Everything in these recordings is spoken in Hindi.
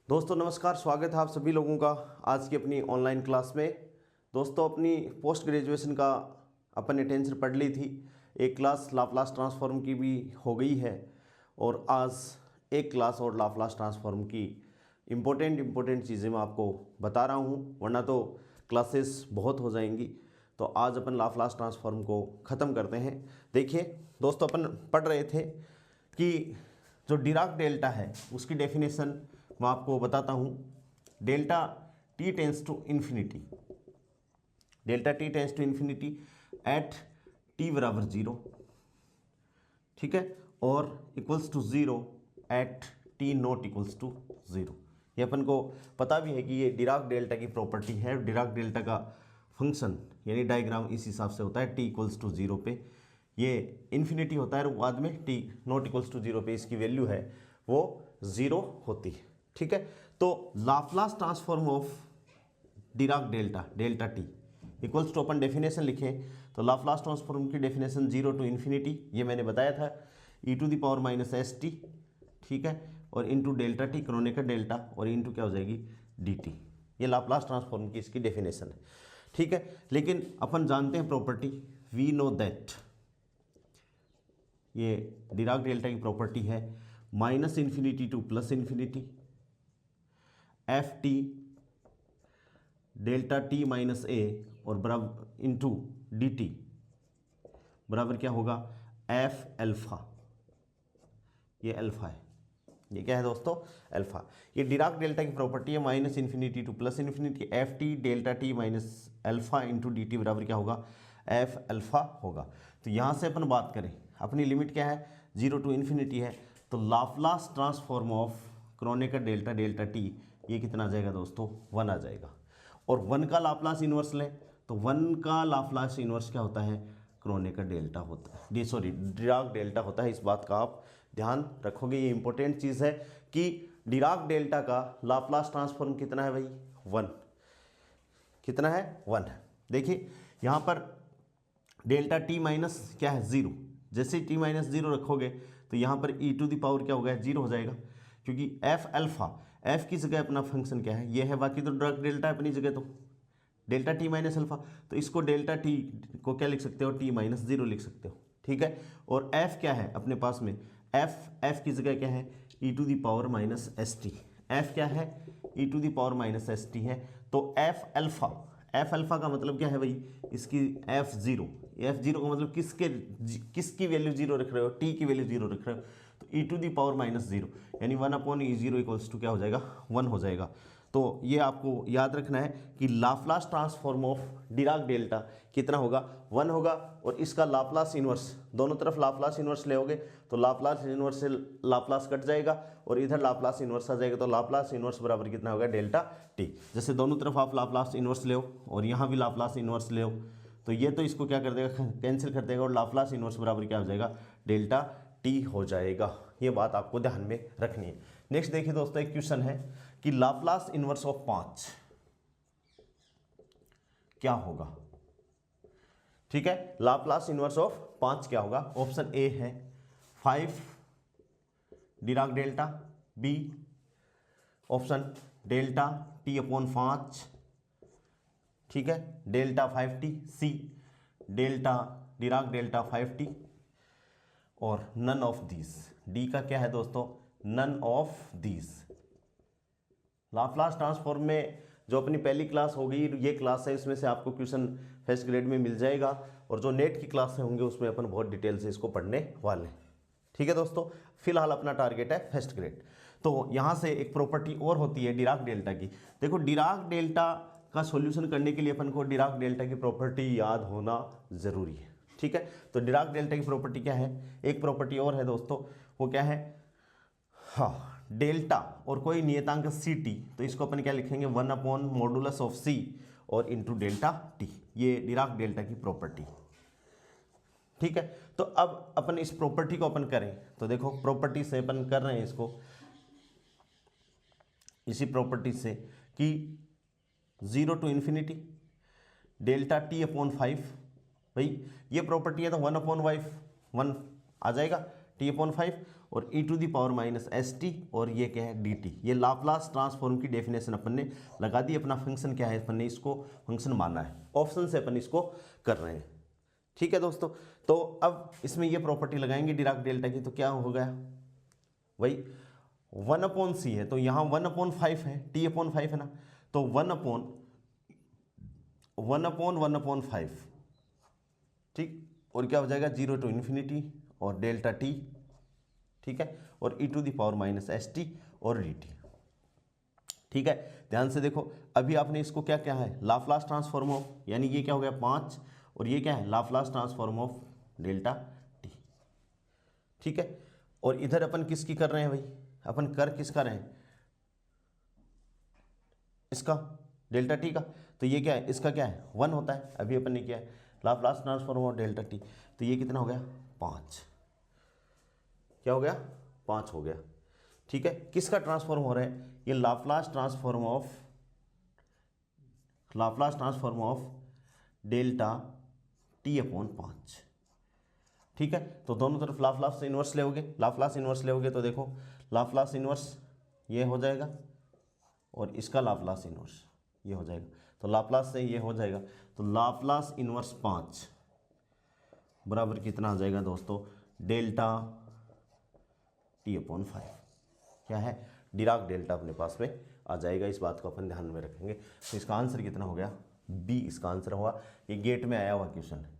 दोस्तों नमस्कार, स्वागत है आप सभी लोगों का आज की अपनी ऑनलाइन क्लास में। दोस्तों अपनी पोस्ट ग्रेजुएशन का अपन ने टेंशन पढ़ ली थी। एक क्लास लाप्लास ट्रांसफॉर्म की भी हो गई है और आज एक क्लास और लाप्लास ट्रांसफॉर्म की इम्पोर्टेंट चीज़ें मैं आपको बता रहा हूँ, वरना तो क्लासेस बहुत हो जाएंगी। तो आज अपन लाप्लास ट्रांसफॉर्म को ख़त्म करते हैं। देखिए दोस्तों, अपन पढ़ रहे थे कि जो डिराक डेल्टा है उसकी डेफिनेशन मैं आपको बताता हूँ। Delta t tends to infinity, delta t tends to infinity at t बराबर 0, ठीक है, और equals to 0 at t not equals to 0। ये अपन को पता भी है कि ये डिराक डेल्टा की प्रॉपर्टी है। डिराक डेल्टा का फंक्शन यानी डायग्राम इस हिसाब से होता है, टी इक्वल्स टू 0 पे ये इन्फिनिटी होता है और बाद में टी नॉट इक्वल्स टू 0 पे इसकी वैल्यू है वो 0 होती है, ठीक है। तो Laplace transform of Dirac delta, delta t equals to, अपन डेफिनेशन लिखें तो लाप्लास ट्रांसफॉर्म की डेफिनेशन 0 टू इन्फिनिटी, ये मैंने बताया था, e to the power minus S t, ठीक है, और into delta t Kronecker delta और इंटू क्या हो जाएगी डी टी। ये लाप्लास ट्रांसफॉर्म की इसकी डेफिनेशन है, ठीक है। लेकिन अपन जानते हैं प्रॉपर्टी, वी नो दैट ये डिराक डेल्टा की प्रॉपर्टी है minus infinity to plus infinity F T delta T minus A और बराबर इंटू डी टी बराबर क्या होगा एफ एल्फा। ये अल्फा है, ये क्या है दोस्तों अल्फा। ये डिराक डेल्टा की प्रॉपर्टी है minus infinity to plus infinity F T delta T minus alpha into D t बराबर क्या होगा एफ अल्फा होगा। तो यहाँ से अपन बात करें, अपनी लिमिट क्या है 0 टू इन्फिनिटी है, तो Laplace transform of Kronecker delta delta T ये कितना आ जाएगा दोस्तों 1 आ जाएगा। और 1 का लाप्लास इन्वर्स लें तो 1 का लाप्लास इन्वर्स क्या होता है क्रोनेकर डेल्टा होता है, डिराक डेल्टा होता है। इस बात का आप ध्यान रखोगे, ये इंपॉर्टेंट चीज़ है कि डिराक डेल्टा का लाप्लास ट्रांसफॉर्म कितना है भाई 1, कितना है 1 है। देखिए यहाँ पर डेल्टा टी माइनस क्या है 0, जैसे टी माइनस 0 रखोगे तो यहाँ पर ई टू द पावर क्या होगा 0 हो जाएगा, क्योंकि एफ अल्फा, एफ की जगह अपना फंक्शन क्या है ये है, बाकी तो डिराक डेल्टा अपनी जगह तो डेल्टा टी माइनस अल्फा, तो इसको डेल्टा टी को क्या लिख सकते हो टी माइनस 0 लिख सकते हो, ठीक है। और एफ क्या है अपने पास में, एफ की जगह क्या है E to the power minus S T, F क्या है E to the power minus S T है। तो एफ अल्फा का मतलब क्या है भाई, इसकी एफ जीरो का मतलब किसकी वैल्यू 0 रख रहे हो, टी की वैल्यू 0 रख रहे हो, तो E to the power minus 0 यानी 1/E0 इक्वल्स टू क्या हो जाएगा 1 हो जाएगा। तो ये आपको याद रखना है कि Laplace transform of Dirac delta कितना होगा 1 होगा। और इसका लाप्लास इन्वर्स, दोनों तरफ लाप्लास इन्वर्स लेओगे तो लाप्लास इन्वर्स से लाप्लास कट जाएगा और इधर लाप्लास इन्वर्स आ जाएगा, तो लाप्लास इन्वर्स बराबर कितना होगा डेल्टा टी। जैसे दोनों तरफ आप लाप्लास इन्वर्स ले और यहाँ भी लाप्लास इन्वर्स ले, तो ये तो इसको क्या कर देगा कैंसिल कर देगा और लाप्लास इन्वर्स बराबर क्या हो जाएगा डेल्टा टी हो जाएगा। ये बात आपको ध्यान में रखनी है। नेक्स्ट देखिए दोस्तों, एक क्वेश्चन है कि लाप्लास इन्वर्स ऑफ 5 क्या होगा, ठीक है। लाप्लास इन्वर्स ऑफ 5 क्या होगा, ऑप्शन ए है 5 Dirac delta, B option delta t upon 5, ठीक है, delta 5t, C delta Dirac delta 5t और नन ऑफ दीज। डी का क्या है दोस्तों none of these. Laplace transform में जो अपनी पहली क्लास होगी ये क्लास है, इसमें से आपको क्वेश्चन फर्स्ट ग्रेड में मिल जाएगा और जो नेट की क्लास होंगे उसमें अपन बहुत डिटेल से इसको पढ़ने वाले हैं, ठीक है दोस्तों। फिलहाल अपना टारगेट है फर्स्ट ग्रेड। तो यहाँ से एक प्रॉपर्टी और होती है डिराक डेल्टा की। देखो डिराक डेल्टा का सॉल्यूशन करने के लिए अपन को डिराक डेल्टा की प्रॉपर्टी याद होना जरूरी है, ठीक है। तो डिराक डेल्टा की प्रॉपर्टी क्या है, एक प्रॉपर्टी और है दोस्तों, वो क्या है, हाँ डेल्टा और कोई नियतांक सी टी, तो इसको अपन क्या लिखेंगे 1/मॉडुलस ऑफ सी और इंटू डेल्टा टी, ये डिराक डेल्टा की प्रॉपर्टी, ठीक है। तो अब अपन इस प्रॉपर्टी को अपन करें तो देखो प्रॉपर्टी से अपन कर रहे हैं इसको, इसी प्रॉपर्टी से कि 0 to infinity delta t upon 5, भाई ये प्रॉपर्टी है तो 1/5 1 आ जाएगा टी अपॉन 5 और E to the power minus S T, और ये क्या है डी टी। ये लाप्लास ट्रांसफॉर्म की डेफिनेशन अपन ने लगा दी। अपना फंक्शन क्या है, अपन ने इसको फंक्शन माना है, ऑप्शन से अपन इसको कर रहे हैं। ठीक है दोस्तों, तो अब इसमें ये प्रॉपर्टी लगाएंगे डिराक डेल्टा की, तो क्या हो गया वही 1/c है, तो यहाँ 1/5 है, t/5 है ना, तो 1/1/5, ठीक, और क्या हो जाएगा 0 to ∞ और डेल्टा टी, ठीक है, और E to the power minus S T और डी टी। ठीक है, ध्यान से देखो, अभी आपने इसको क्या क्या है, लाप्लास ट्रांसफॉर्म ऑफ, यानी ये क्या हो गया 5, और ये क्या है Laplace transform of delta T. ठीक है, और इधर अपन किसकी कर रहे हैं भाई, अपन कर किसका रहे हैं, इसका डेल्टा टी का, तो ये क्या है, इसका क्या है 1 होता है, अभी अपन ने किया है Laplace transform of delta T, तो ये कितना हो गया 5, क्या हो गया 5 हो गया। ठीक है, किसका ट्रांसफॉर्म हो रहा है, ये Laplace transform of delta t/5। ठीक है, तो दोनों तरफ लाप्लास इन्वर्स ले तो देखो लाप्लास इन्वर्स ये हो जाएगा और इसका लाप्लास इन्वर्स ये हो जाएगा, तो लाप्लास से ये हो जाएगा, तो लाप्लास इन्वर्स 5 बराबर कितना आ जाएगा दोस्तों, डेल्टा t/5। क्या है, डिराक डेल्टा अपने पास में आ जाएगा, इस बात को अपन ध्यान में रखेंगे। तो इसका आंसर कितना हो गया, बी इसका आंसर हुआ, ये गेट में आया हुआ क्वेश्चन है।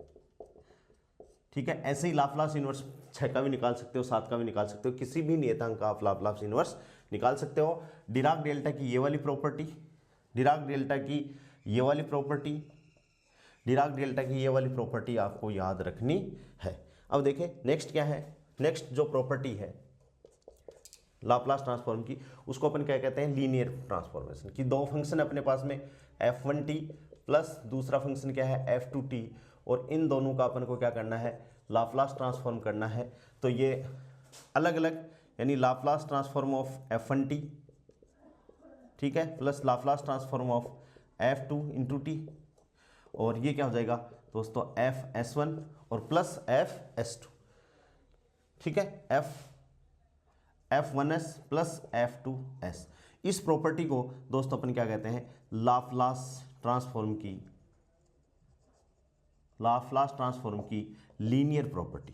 ठीक है, ऐसे ही लाप्लास इन्वर्स 6 का भी निकाल सकते हो, 7 का भी निकाल सकते हो, किसी भी नियतांक का आप लाप्लास इन्वर्स निकाल सकते हो। डिराक डेल्टा की ये वाली प्रॉपर्टी, डिराक डेल्टा की ये वाली प्रॉपर्टी आपको याद रखनी है। अब देखें नेक्स्ट क्या है, नेक्स्ट जो प्रॉपर्टी है लाप्लास ट्रांसफॉर्म की, उसको अपन क्या कहते हैं, लीनियर ट्रांसफॉर्मेशन की। दो फंक्शन अपने पास में f1t प्लस दूसरा फंक्शन क्या है f2t, और इन दोनों का अपन को क्या करना है, लाप्लास ट्रांसफॉर्म करना है। तो ये अलग अलग, यानी लाप्लास ट्रांसफॉर्म ऑफ f1t, ठीक है, plus Laplace transform of f2 into T, और ये क्या हो जाएगा दोस्तों fs1 और प्लस fs2। ठीक है, f1s प्लस f2s। इस प्रॉपर्टी को दोस्तों अपन क्या कहते हैं, लाप्लास ट्रांसफॉर्म की लीनियर प्रॉपर्टी।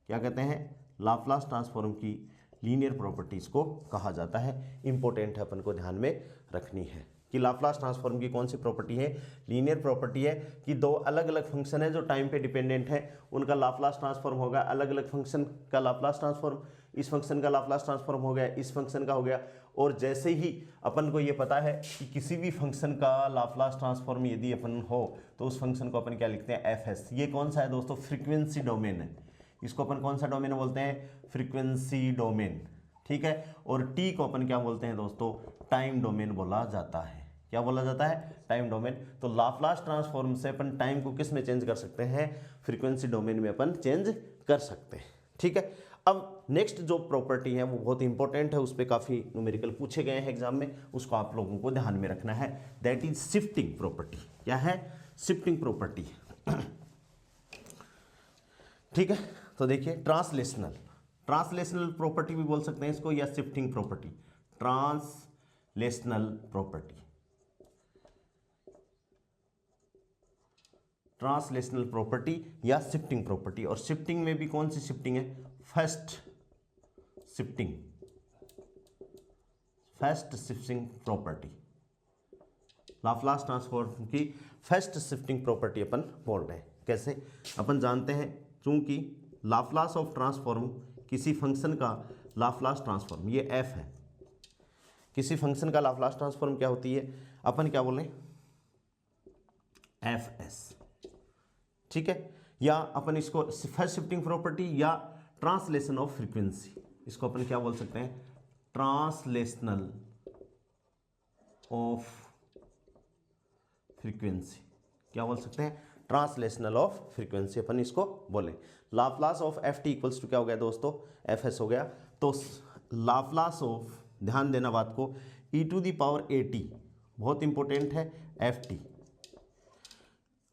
क्या कहते हैं, लाप्लास ट्रांसफॉर्म की लीनियर प्रॉपर्टीज को कहा जाता है। इंपॉर्टेंट है, अपन को ध्यान में रखनी है कि लाप्लास ट्रांसफॉर्म की कौन सी प्रॉपर्टी है, लीनियर प्रॉपर्टी है, कि दो अलग अलग फंक्शन है जो टाइम पे डिपेंडेंट है, उनका लाप्लास ट्रांसफॉर्म होगा। अलग अलग फंक्शन का लाप्लास ट्रांसफॉर्म, इस फंक्शन का लाप्लास ट्रांसफॉर्म हो गया, इस फंक्शन का हो गया। और जैसे ही अपन को ये पता है कि किसी भी फंक्शन का लाप्लास ट्रांसफॉर्म यदि अपन हो, तो उस फंक्शन को अपन क्या लिखते हैं, एफ। ये कौन सा है दोस्तों, फ्रीक्वेंसी डोमेन है। इसको अपन कौन सा डोमेन बोलते हैं, फ्रीक्वेंसी डोमेन। ठीक है, और टी को अपन क्या बोलते हैं दोस्तों, टाइम डोमेन बोला जाता है। क्या बोला जाता है, टाइम डोमेन। तो लाप्लास ट्रांसफॉर्म से अपन टाइम को किस में चेंज कर सकते हैं, फ्रीक्वेंसी डोमेन में अपन चेंज कर सकते हैं। ठीक है, अब नेक्स्ट जो प्रॉपर्टी है वो बहुत इंपॉर्टेंट है, उस पर काफ़ी न्यूमेरिकल पूछे गए हैं एग्जाम में, उसको आप लोगों को ध्यान में रखना है। That is shifting property. क्या है, शिफ्टिंग प्रॉपर्टी। ठीक है, तो देखिए ट्रांसलेशनल प्रॉपर्टी भी बोल सकते हैं इसको, या शिफ्टिंग प्रॉपर्टी, ट्रांसलेशनल प्रॉपर्टी या शिफ्टिंग प्रॉपर्टी। और शिफ्टिंग में भी कौन सी शिफ्टिंग है, first shifting property. Laplace transform की फर्स्ट शिफ्टिंग प्रॉपर्टी अपन बोल रहे हैं। कैसे, अपन जानते हैं चूंकि लाप्लास ऑफ ट्रांसफॉर्म किसी फंक्शन का लाप्लास ट्रांसफॉर्म, ये f है, किसी फंक्शन का लाप्लास ट्रांसफॉर्म क्या होती है, अपन क्या बोलें, fs। ठीक है, या अपन इसको फर्स्ट शिफ्टिंग प्रॉपर्टी या ट्रांसलेशन ऑफ फ्रीक्वेंसी, इसको अपन क्या बोल सकते हैं, ट्रांसलेशनल ऑफ फ्रीक्वेंसी। क्या बोल सकते हैं, ट्रांसलेशनल ऑफ फ्रीक्वेंसी अपन इसको बोले। Laplace of F T equals to क्या हो गया दोस्तों, एफ एस हो गया। तो लाप्लास ऑफ, ध्यान देना बात को, E to the power A T, बहुत इंपॉर्टेंट है, F T.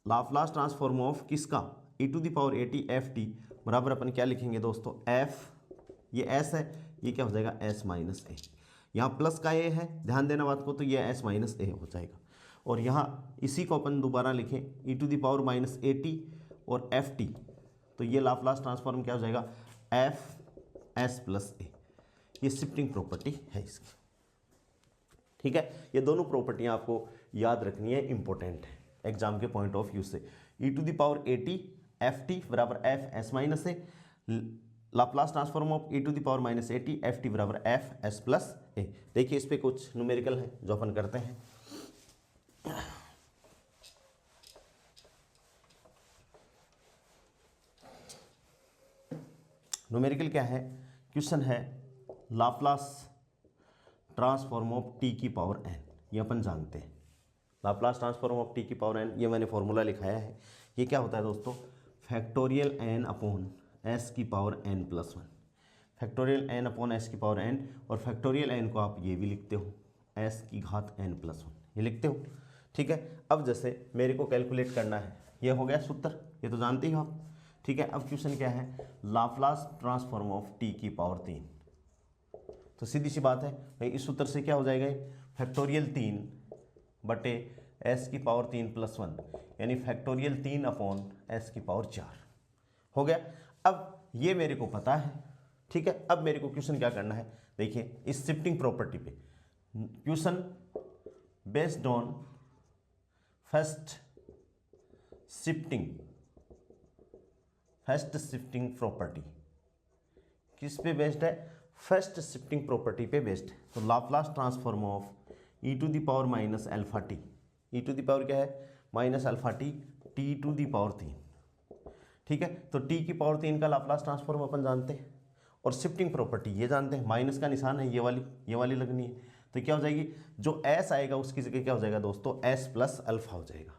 Laplace transform of किसका, E to the power A T F T बराबर अपन क्या लिखेंगे दोस्तों, एफ ये एस है, ये क्या हो जाएगा एस माइनस ए। यहाँ प्लस का ए है, ध्यान देना बात को, तो ये एस माइनस ए हो जाएगा। और यहाँ इसी को अपन दोबारा लिखें E to the power minus A T और एफ टी, तो ये लाप्लास ट्रांसफॉर्म क्या हो जाएगा एफ एस प्लस ए। ये शिफ्टिंग प्रॉपर्टी है इसकी। ठीक है, ये दोनों प्रॉपर्टियाँ आपको याद रखनी है, इंपॉर्टेंट है एग्जाम के पॉइंट ऑफ व्यू से। E to the power A T F T बराबर F S minus A, Laplace transform of E to the power minus A T F T बराबर एफ एस प्लस ए। देखिए इस पे कुछ न्यूमेरिकल है जो अपन करते हैं। न्यूमेरिकल क्या है, क्वेश्चन है लाप्लास ट्रांसफॉर्म ऑफ टी की पावर एन, ये अपन जानते हैं। लाप्लास ट्रांसफॉर्म ऑफ टी की पावर एन, ये मैंने फॉर्मूला लिखाया है। ये क्या होता है दोस्तों, फैक्टोरियल एन अपॉन एस की power n plus one. Factorial n upon s की पावर एन, और फैक्टोरियल एन को आप ये भी लिखते हो एस की घात एन प्लस वन, ये लिखते हो। ठीक है, अब जैसे मेरे को कैलकुलेट करना है, ये हो गया सूत्र, ये तो जानते ही हो आप। ठीक है, अब क्वेश्चन क्या है, लाप्लास ट्रांसफॉर्म ऑफ टी की पावर तीन। तो सीधी सी बात है भाई, इस सूत्र से क्या हो जाएगा, फैक्टोरियल तीन बटे एस की पावर तीन प्लस वन, यानी फैक्टोरियल तीन अपॉन एस की पावर चार हो गया। अब ये मेरे को पता है। ठीक है, अब मेरे को क्वेश्चन क्या करना है, देखिए इस शिफ्टिंग प्रॉपर्टी पे question based on first shifting property, किस पे बेस्ड है, फर्स्ट शिफ्टिंग प्रॉपर्टी पे बेस्ड है। तो Laplace transform of E to the power minus alpha t, E to the power क्या है minus alpha t, t to the power तीन। ठीक है, तो टी की पावर तीन का लाप्लास ट्रांसफॉर्म अपन जानते हैं, और शिफ्टिंग प्रॉपर्टी ये जानते हैं, माइनस का निशान है, ये वाली लगनी है। तो क्या हो जाएगी, जो एस आएगा उसकी जगह क्या हो जाएगा दोस्तों, एस प्लस अल्फा हो जाएगा,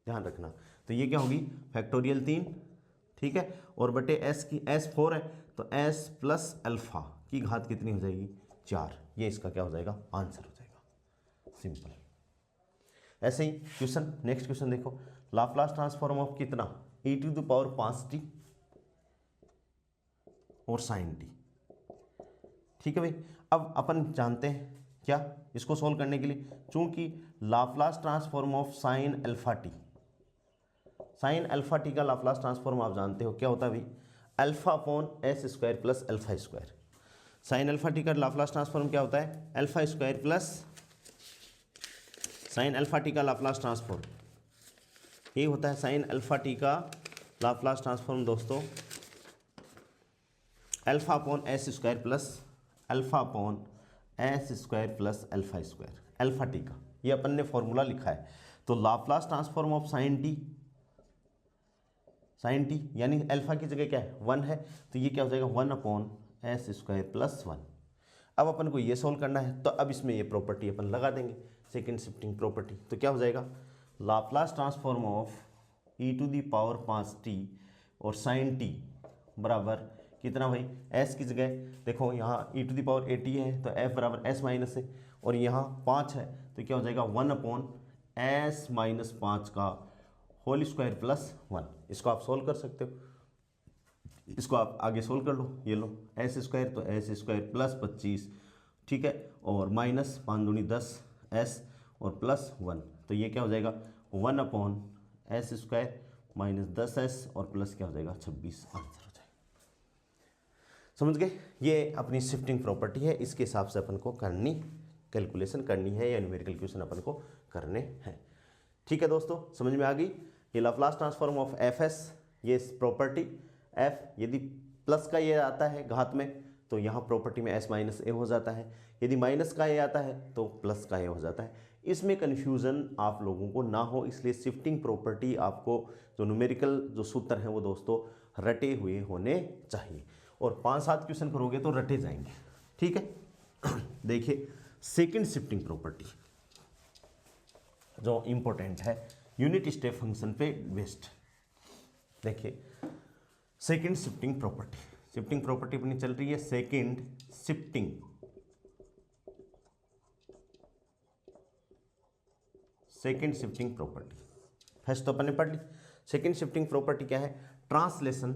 ध्यान रखना। तो ये क्या होगी फैक्टोरियल तीन, ठीक है, और बटे एस की, एस फोर है तो एस प्लस अल्फा की घात कितनी हो जाएगी, चार। ये इसका क्या हो जाएगा, आंसर हो जाएगा, सिंपल। ऐसे ही क्वेश्चन, नेक्स्ट क्वेश्चन देखो, लाप्लास ट्रांसफॉर्म ऑफ कितना, ई टू द पावर 5t और साइन टी। ठीक है भाई, अब अपन जानते हैं क्या, इसको सॉल्व करने के लिए, चूंकि Laplace transform of sine alpha T, sine alpha T का लाप्लास ट्रांसफॉर्म आप जानते हो क्या होता है भाई, alpha upon S square plus alpha square. Sine alpha T का लाप्लास ट्रांसफॉर्म क्या होता है, alpha square plus sine alpha T का लाप्लास ट्रांसफॉर्म, ये होता है साइन अल्फा टी का लाप्लास ट्रांसफॉर्म दोस्तों, alpha upon S square plus alpha upon S square plus alpha square, alpha T का, ये अपन ने फॉर्मूला लिखा है। तो Laplace transform of sine T यानी अल्फा की जगह क्या है, वन है, तो ये क्या हो जाएगा, one upon S square plus one. अब अपन को ये सोल्व करना है, तो अब इसमें ये प्रॉपर्टी अपन लगा देंगे, सेकेंड शिफ्टिंग प्रॉपर्टी। तो क्या हो जाएगा, Laplace transform of E to the power 5t और साइन टी बराबर कितना भाई, एस की जगह देखो यहाँ ई टू दी पावर 80 है तो एफ बराबर एस माइनस है, और यहाँ 5 है तो क्या हो जाएगा, वन अपॉन एस माइनस 5 का होल स्क्वायर प्लस वन। इसको आप सोल्व कर सकते हो, इसको आप आगे सोल्व कर लो, ये लो एस स्क्वायर तो एस स्क्वायर प्लस 25, ठीक है, और माइनस 5 दूनी 10 एस और प्लस वन, तो ये क्या हो जाएगा, one upon S square minus 10 S और प्लस क्या हो जाएगा 26, आंसर हो जाएगा। समझ गए, ये अपनी शिफ्टिंग प्रॉपर्टी है, इसके हिसाब से अपन को करनी, कैलकुलेशन करनी है या न्यूमेरिकल क्वेश्चन अपन को करने हैं। ठीक है दोस्तों, समझ में आ गई। ये Laplace transform of F S, ये प्रॉपर्टी एफ यदि प्लस का ये आता है घात में तो यहाँ प्रॉपर्टी में एस माइनस ए हो जाता है, यदि माइनस का ए आता है तो प्लस का ए हो जाता है। इसमें कन्फ्यूज़न आप लोगों को ना हो, इसलिए शिफ्टिंग प्रॉपर्टी आपको जो न्यूमेरिकल जो सूत्र हैं वो दोस्तों रटे हुए होने चाहिए, और 5-7 क्वेश्चन करोगे तो रटे जाएंगे। ठीक है, देखिए सेकंड शिफ्टिंग प्रॉपर्टी जो इम्पोर्टेंट है, यूनिट स्टेप फंक्शन पे बेस्ड। देखिए सेकंड शिफ्टिंग प्रॉपर्टी अपनी चल रही है, सेकंड शिफ्टिंग प्रॉपर्टी। फर्स्ट तो अपन ने पढ़ ली, सेकंड शिफ्टिंग प्रॉपर्टी क्या है, translation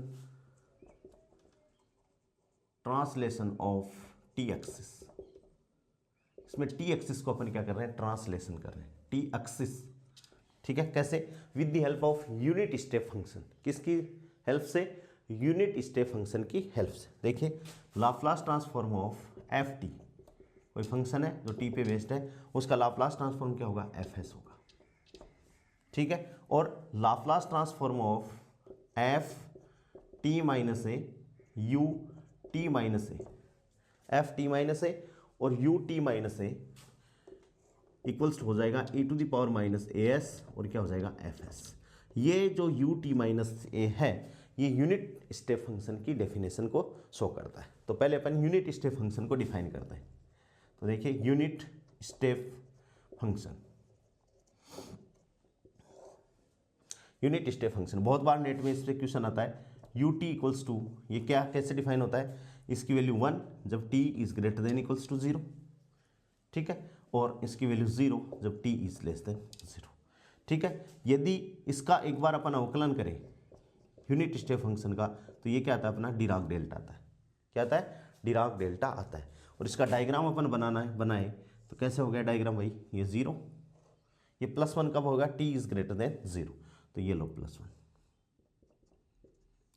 translation of T axis. इसमें टी एक्सिस को अपन क्या कर रहे हैं, ट्रांसलेशन कर रहे हैं, टी एक्सिस। ठीक है, कैसे? With the help of unit step function. किसकी हेल्प से? यूनिट स्टेप फंक्शन की हेल्प से। देखिए, Laplace transform of F T, कोई फंक्शन है जो टी पे बेस्ड है, उसका लाप्लास ट्रांसफॉर्म क्या होगा? एफ एस होगा। ठीक है, और Laplace transform of F T minus A U T minus A, F T minus A और U T minus A equals हो जाएगा e to the power minus A S और क्या हो जाएगा? F S. ये जो यू टी माइनस ए है, ये यूनिट स्टेप फंक्शन की डेफिनेशन को शो करता है। तो पहले अपन यूनिट स्टेप फंक्शन को डिफाइन करते हैं। तो देखिए, unit step function, unit step function बहुत बार नेट में इस पर क्वेश्चन आता है। यू टी इक्वल्स टू, ये क्या कैसे डिफाइन होता है? इसकी वैल्यू 1 जब t is greater than equals to 0। ठीक है, और इसकी वैल्यू 0 जब t इज लेस देन 0। ठीक है, यदि इसका एक बार अपन अवकलन करें यूनिट स्टेप फंक्शन का, तो ये क्या आता है? अपना डिराक डेल्टा आता है। क्या आता है? डिराक डेल्टा आता है। और इसका डायग्राम अपन बनाए तो कैसे हो गया डायग्राम भाई? ये 0, ये +1 कब होगा? t इज ग्रेटर देन 0, तो ये लो +1।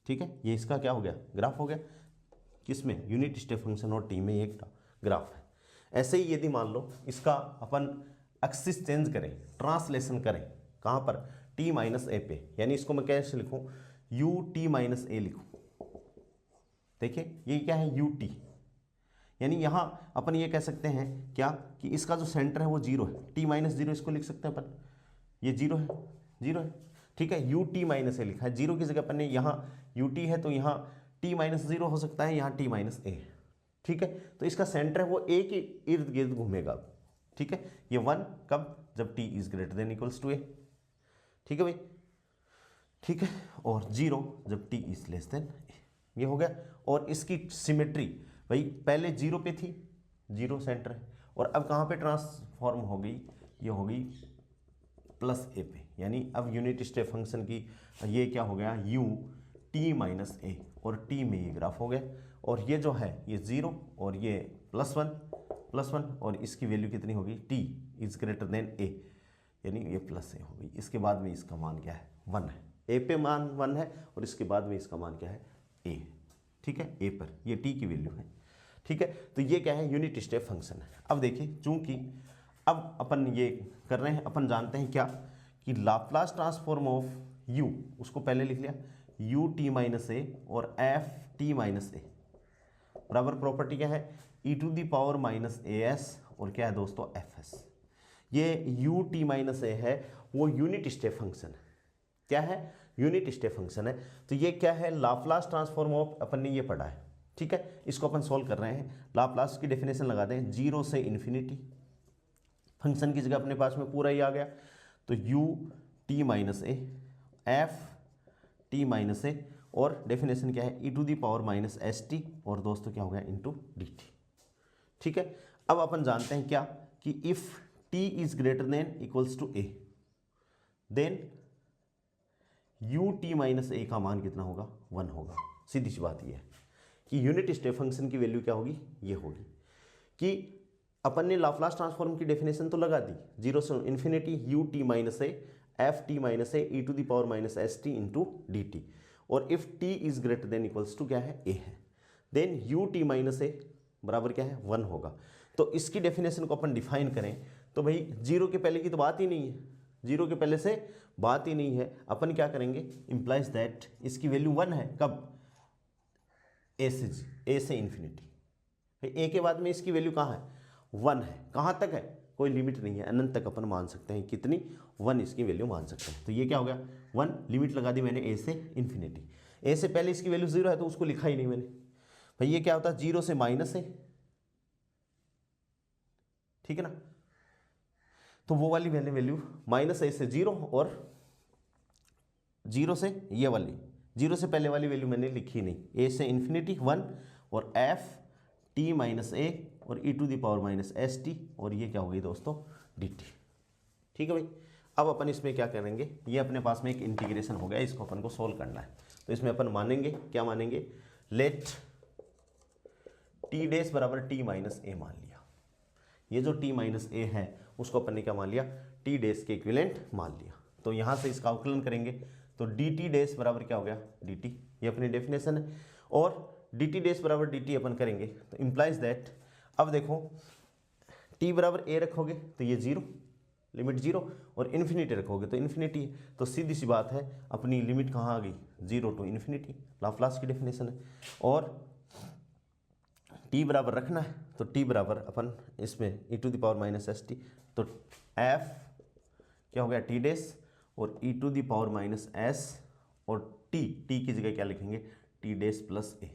ठीक है, ये इसका क्या हो गया? ग्राफ हो गया। किसमें? यूनिट स्टेप फंक्शन और टी में एक ग्राफ है। ऐसे ही यदि मान लो इसका अपन एक्सिस चेंज करें, ट्रांसलेशन करें, कहाँ पर? t माइनस ए पे, यानी इसको मैं कैसे लिखूं? यू टी माइनस ए लिखूं। देखिए, ये क्या है? यू टी, यानी यहाँ अपन ये कह सकते हैं क्या कि इसका जो सेंटर है वो 0 है। t माइनस 0 इसको लिख सकते हैं अपन, ये 0 है, 0 है। ठीक है, यू टी माइनस ए लिखा है, 0 की जगह अपन ने यहाँ यू टी है तो यहाँ t माइनस 0 हो सकता है, यहाँ t माइनस ए। ठीक है, तो इसका सेंटर है वो ए के इर्द गिर्द घूमेगा। ठीक है, ये 1 कब? जब t is greater than equals to A. ठीक है भाई, ठीक है, और 0 जब t is less than A. ये हो गया। और इसकी सिमेट्री भाई पहले 0 पे थी, 0 सेंटर है, और अब कहाँ पे ट्रांसफॉर्म हो गई? ये हो गई प्लस ए पे, यानी अब यूनिट स्टेप फंक्शन की ये क्या हो गया? यू टी माइनस ए, और t में ये ग्राफ हो गया। और ये जो है ये 0 और ये +1 और इसकी वैल्यू कितनी होगी? t इज ग्रेटर देन ए, यानी ये प्लस ए हो गई। इसके बाद में इसका मान क्या है? 1 है। ए पे मान 1 है और इसके बाद में इसका मान क्या है? ए। ठीक है, ए पर ये t की वैल्यू है। ठीक है, तो ये क्या है? यूनिट स्टेप फंक्शन है। अब देखिए, चूंकि अब अपन ये कर रहे हैं, अपन जानते हैं क्या कि लाप्लास ट्रांसफॉर्म ऑफ u, उसको पहले लिख लिया, यू टी माइनस ए और एफ टी माइनस ए बराबर प्रॉपर्टी क्या है? e to the power minus A S और क्या है दोस्तों? F S. ये यू टी माइनस ए है, वो यूनिट स्टेप फंक्शन है। क्या है? यूनिट स्टेप फंक्शन है। तो ये क्या है? लाप्लास ट्रांसफॉर्म ऑफ, अपन ने ये पढ़ा है। ठीक है, इसको अपन सॉल्व कर रहे हैं। लाप्लास की डेफिनेशन लगा दें, 0 से इन्फिनिटी, फंक्शन की जगह अपने पास में पूरा ही आ गया, तो U T minus A F T minus A, और डेफिनेशन क्या है? e to the power minus S T, और दोस्तों क्या हो गया? Into D T. ठीक है, अब अपन जानते हैं क्या कि if t is greater than equals to a, then U T minus A का मान कितना होगा? 1 होगा। सीधी सी बात ये है कि यूनिट स्टेप फंक्शन की वैल्यू क्या होगी? ये होगी कि अपन ने लाप्लास ट्रांसफॉर्म की डेफिनेशन तो लगा दी, 0 से infinity U T minus A F T minus A E to the power minus S T into D T, और if t is greater than equals to क्या है? a है, then U T minus A बराबर क्या है? 1 होगा। तो इसकी डेफिनेशन को अपन डिफाइन करें तो भाई 0 के पहले की तो बात ही नहीं है, 0 के पहले से बात ही नहीं है। अपन क्या करेंगे? इंप्लाइज दैट इसकी वैल्यू 1 है, कब? a से इन्फिनिटी। a के बाद में इसकी वैल्यू कहाँ है? 1 है। कहाँ तक है? कोई लिमिट नहीं है, अनंत तक अपन मान सकते हैं। कितनी? 1 इसकी वैल्यू मान सकते हैं। तो ये क्या हो गया? 1, लिमिट लगा दी मैंने a से इन्फिनिटी। a से पहले इसकी वैल्यू 0 है तो उसको लिखा ही नहीं मैंने। भाई ये क्या होता है? 0 से माइनस है, ठीक है ना, तो वो वाली मैंने वैल्यू माइनस a से 0 और 0 से ये वाली, 0 से पहले वाली वैल्यू मैंने लिखी नहीं। a से इन्फिनिटी 1 और f t माइनस a और e to the power minus S T, और ये क्या हो गई दोस्तों? D T. ठीक है भाई, अब अपन इसमें क्या करेंगे? ये अपने पास में एक इंटीग्रेशन हो गया, इसको अपन को सोल्व करना है। तो इसमें अपन मानेंगे, क्या मानेंगे? लेट टी डैश बराबर टी माइनस ए मान लिया। ये जो टी माइनस ए है उसको अपन ने क्या मान लिया, टी डैश के इक्विवेलेंट मान लिया। तो यहाँ से इसका अवकलन करेंगे तो डी टी डैश बराबर क्या हो गया, डी टी, ये अपनी डेफिनेशन है। और डी टी डैश बराबर डी टी अपन करेंगे तो इम्प्लाइज दैट, अब देखो टी बराबर ए रखोगे तो ये जीरो, लिमिट जीरो, और इन्फिनिटी रखोगे तो इन्फिनिटी है। तो सीधी सी बात है अपनी लिमिट कहाँ आ गई, जीरो टू इन्फिनिटी, लाप्लास की डेफिनेशन है। और टी बराबर रखना है तो टी बराबर अपन इसमें E to the power minus S T, तो एफ क्या हो गया टी डैश और E to the power minus S, और टी की जगह क्या लिखेंगे, टी डैश प्लस ए,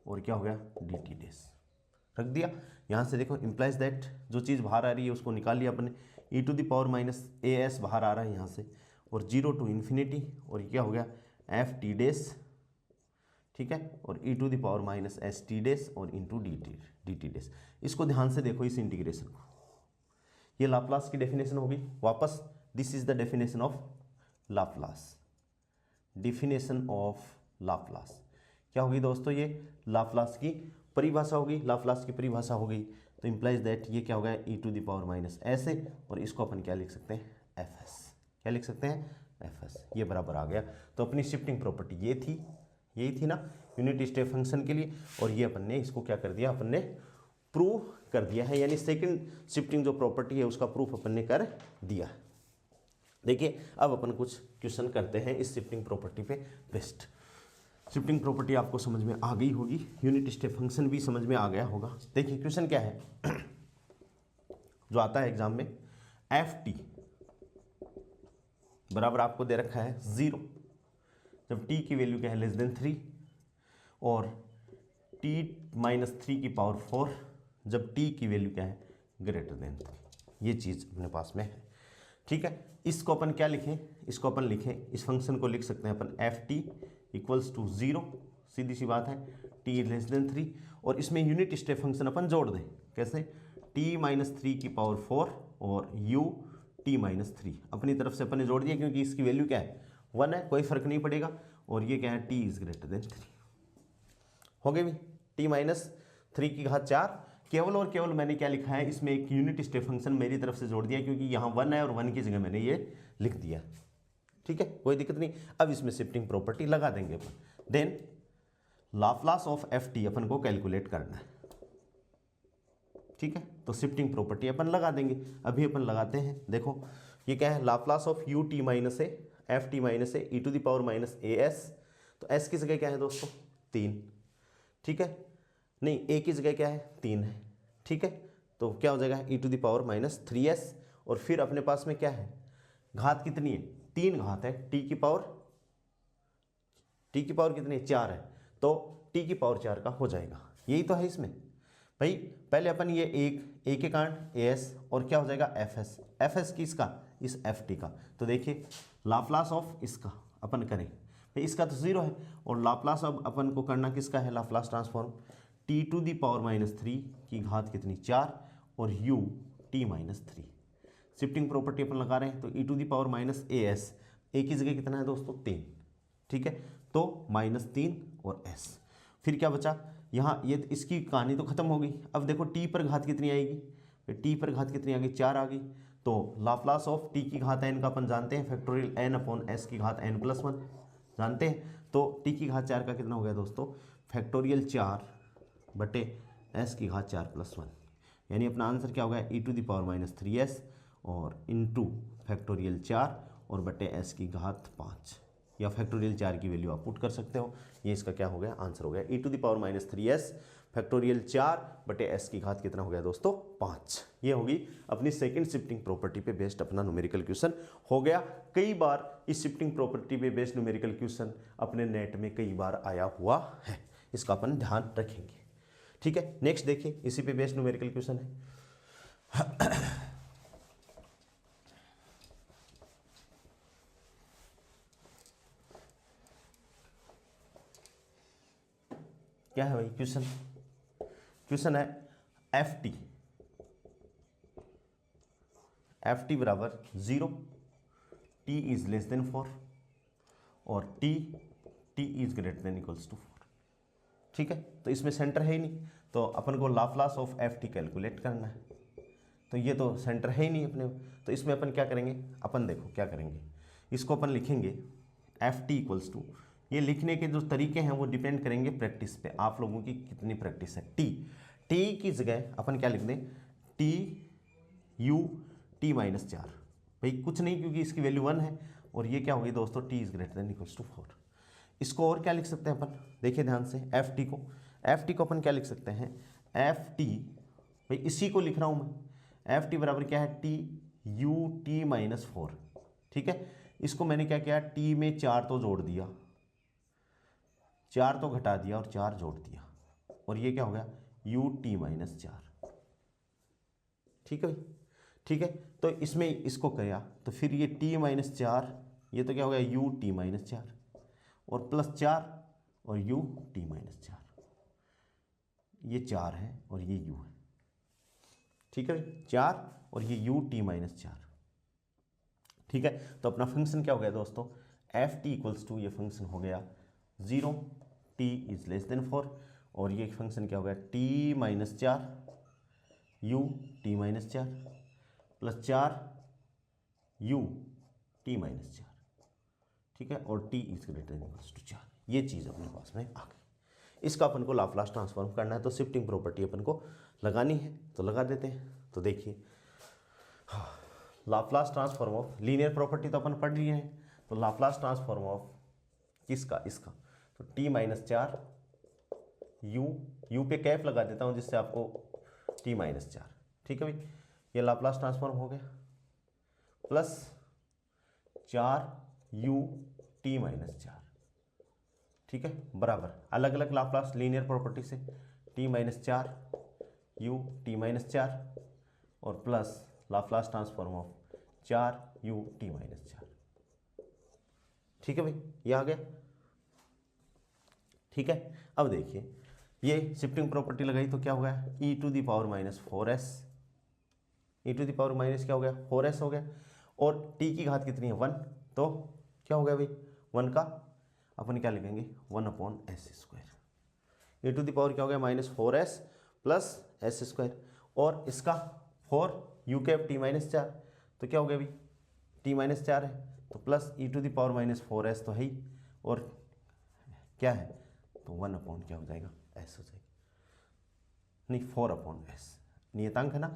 और क्या हो गया डी टी डैश रख दिया। यहाँ से देखो इम्प्लाइज दैट जो चीज़ बाहर आ रही है उसको निकाल लिया अपने, E to the power minus A S बाहर आ रहा है यहाँ से, और जीरो टू इन्फिनिटी, और ये क्या हो गया एफ टी डैश, ठीक है, और E to the power minus S T dash और इंटू डी टी डैश। इसको ध्यान से देखो इस इंटीग्रेशन को, ये लाप्लास की डेफिनेशन होगी वापस, this is the definition of Laplace, definition of Laplace क्या होगी दोस्तों, ये लाप्लास की परिभाषा होगी, लाप्लास की परिभाषा हो गई। तो इम्प्लाइज दैट ये क्या हो गया E to the power minus S A, और इसको अपन क्या लिख सकते हैं एफ एस, क्या लिख सकते हैं एफ एस, ये बराबर आ गया। तो अपनी शिफ्टिंग प्रॉपर्टी ये थी, यही थी ना यूनिट स्टेप फंक्शन के लिए, और ये अपन ने इसको क्या कर दिया, अपन ने प्रूव कर दिया है, यानी सेकंड शिफ्टिंग जो प्रॉपर्टी है उसका प्रूफ अपन ने कर दिया। देखिए अब अपन कुछ क्वेश्चन करते हैं इस शिफ्टिंग प्रॉपर्टी पे बेस्ड। शिफ्टिंग प्रॉपर्टी आपको समझ में आ गई होगी, यूनिट स्टेप फंक्शन भी समझ में आ गया होगा। देखिए क्वेश्चन क्या है जो आता है एग्जाम में, एफ टी बराबर आपको दे रखा है 0 जब टी की वैल्यू क्या है लेस देन 3, और टी माइनस 3 की पावर 4 जब टी की वैल्यू क्या है ग्रेटर देन 3, ये चीज़ अपने पास में है। ठीक है, इसको अपन क्या लिखें, इसको अपन लिखें, इस फंक्शन को लिख सकते हैं अपन एफ टी इक्वल्स टू 0, सीधी सी बात है, टी लेस देन 3, और इसमें यूनिट स्टेप फंक्शन अपन जोड़ दें, कैसे, टी माइनस 3 की पावर 4 और यू टी माइनस 3 अपनी तरफ से अपन ने जोड़ दिया क्योंकि इसकी वैल्यू क्या है 1 है, कोई फर्क नहीं पड़ेगा, और ये क्या है टी इज ग्रेटर देन 3 हो गए भी, टी माइनस 3 की घात 4, केवल और केवल मैंने क्या लिखा है इसमें एक यूनिट स्टेप फंक्शन मेरी तरफ से जोड़ दिया क्योंकि यहाँ 1 है और 1 की जगह मैंने ये लिख दिया। ठीक है, कोई दिक्कत नहीं। अब इसमें शिफ्टिंग प्रॉपर्टी लगा देंगे अपन, then Laplace of F T अपन को कैलकुलेट करना है। ठीक है, तो शिफ्टिंग प्रॉपर्टी अपन लगा देंगे, अभी अपन लगाते हैं। देखो ये क्या है, Laplace of u T minus A F T minus A E to the power minus A s, तो एस की जगह क्या है दोस्तों 3, ठीक है, नहीं ए की जगह क्या है 3 है, ठीक है, तो क्या हो जाएगा E to the power minus 3s, और फिर अपने पास में क्या है घात कितनी है 3 घात है, टी की पावर कितनी है 4 है, तो टी की पावर 4 का हो जाएगा, यही तो है इसमें भाई। पहले अपन ये एक ए के कारण ए एस, और क्या हो जाएगा एफ एस किसका, इस एफ टी का। तो देखिए लाप्लास ऑफ इसका अपन करें भाई, इसका तो 0 है, और लाप्लास अब अपन को करना किसका है, Laplace transform T to the power minus 3 की घात कितनी 4 और U T minus 3। Shifting property अपन लगा रहे हैं तो E to the power minus A S, A की जगह कितना है दोस्तों 3, ठीक है, तो -3 और एस, फिर क्या बचा यहाँ, ये इसकी कहानी तो खत्म हो गई। अब देखो टी पर घात कितनी आएगी, टी पर घात कितनी आ गई 4 आ गई, तो लाप्लास ऑफ टी की घात n का अपन जानते हैं फैक्टोरियल n अपॉन एस की घात n+1 जानते हैं, तो टी की घात 4 का कितना हो गया दोस्तों फैक्टोरियल 4 बटे एस की घात 4+1, यानी अपना आंसर क्या होगा E to the power minus 3s और इंटू फैक्टोरियल 4 और बटे एस की घात 5, या फैक्टोरियल 4 की वैल्यू आप पुट कर सकते हो, ये इसका क्या हो गया आंसर हो गया E to the power minus 3s factorial 4 बटे एस की घात कितना हो गया दोस्तों 5। ये होगी अपनी सेकंड शिफ्टिंग प्रॉपर्टी पे बेस्ड अपना न्यूमेरिकल क्वेश्चन हो गया। कई बार इस शिफ्टिंग प्रॉपर्टी पे बेस्ड न्यूमेरिकल क्वेश्चन अपने नेट में कई बार आया हुआ है, इसका अपन ध्यान रखेंगे। ठीक है, नेक्स्ट देखिए इसी पे बेस्ड न्यूमेरिकल क्वेश्चन है। क्या है भाई क्वेश्चन है एफ टी बराबर 0, टी इज लेस देन 4 और t is greater than equals to 4। ठीक है, तो इसमें सेंटर है ही नहीं, तो अपन को Laplace of F T calculate करना है, तो ये तो सेंटर है ही नहीं अपने, तो इसमें अपन क्या करेंगे, अपन देखो क्या करेंगे, इसको अपन लिखेंगे एफ टी इक्वल्स टू, ये लिखने के जो तरीके हैं वो डिपेंड करेंगे प्रैक्टिस पे, आप लोगों की कितनी प्रैक्टिस है। टी की जगह अपन क्या लिख दें, टी यू टी माइनस 4, भाई कुछ नहीं क्योंकि इसकी वैल्यू 1 है, और ये क्या होगी दोस्तों, t is greater than equals to 4। इसको और क्या लिख सकते हैं अपन, देखिए ध्यान से, एफ टी को अपन क्या लिख सकते हैं, एफ टी, भाई इसी को लिख रहा हूँ मैं, एफ टी बराबर क्या है, टी यू टी माइनस 4, ठीक है। इसको मैंने क्या किया, टी में 4 तो जोड़ दिया, 4 तो घटा दिया और 4 जोड़ दिया, और ये क्या हो गया, यू टी माइनस 4, ठीक है भाई, ठीक है। तो इसमें इसको किया तो फिर ये t माइनस 4, ये तो क्या हो गया, यू टी माइनस 4, और प्लस 4 और यू टी माइनस 4, ये 4 है और ये u है, ठीक है भाई, 4 और ये यू टी माइनस 4, ठीक है। तो अपना फंक्शन क्या हो गया दोस्तों, एफ टी इक्वल्स टू, ये फंक्शन हो गया 0, टी इज लेस देन 4, और ये फंक्शन क्या हो गया, t minus 4 u T minus 4 plus 4 u T minus 4, ठीक है, और t is greater than equals to 4, ये चीज़ अपने पास में आ गई। इसका अपन को लाप्लास ट्रांसफॉर्म करना है, तो शिफ्टिंग प्रॉपर्टी अपन को लगानी है, तो लगा देते हैं। तो देखिए, हाँ, Laplace transform of linear property तो अपन पढ़ लिए हैं, तो लाप्लास ट्रांसफॉर्म ऑफ किसका, इसका, तो टी माइनस 4 यू पे कैप लगा देता हूँ जिससे आपको टी माइनस 4, ठीक है भाई, ये लाप्लास ट्रांसफॉर्म हो गया, प्लस 4 यू टी माइनस 4, ठीक है, बराबर अलग अलग लाप्लास लीनियर प्रॉपर्टी से, T minus 4 u T minus 4 और plus Laplace transform of 4 u T minus 4, ठीक है भाई, ये आ गया, ठीक है। अब देखिए, ये शिफ्टिंग प्रॉपर्टी लगाई तो क्या हो गया, E to the power minus 4s, E to the power minus क्या हो गया, 4s हो गया, और टी की घात कितनी है, 1, तो क्या हो गया भाई, 1 का अपन क्या लिखेंगे, 1/s², E to the power क्या हो गया, माइनस 4s प्लस s², और इसका 4 यू कैप टी माइनस 4, तो क्या हो गया भाई, टी माइनस 4 है तो plus E to the power minus 4s तो है ही, और क्या है, तो 1 क्या हो जाएगा, s हो जाएगा, नहीं 4/s, नियतांक है ना,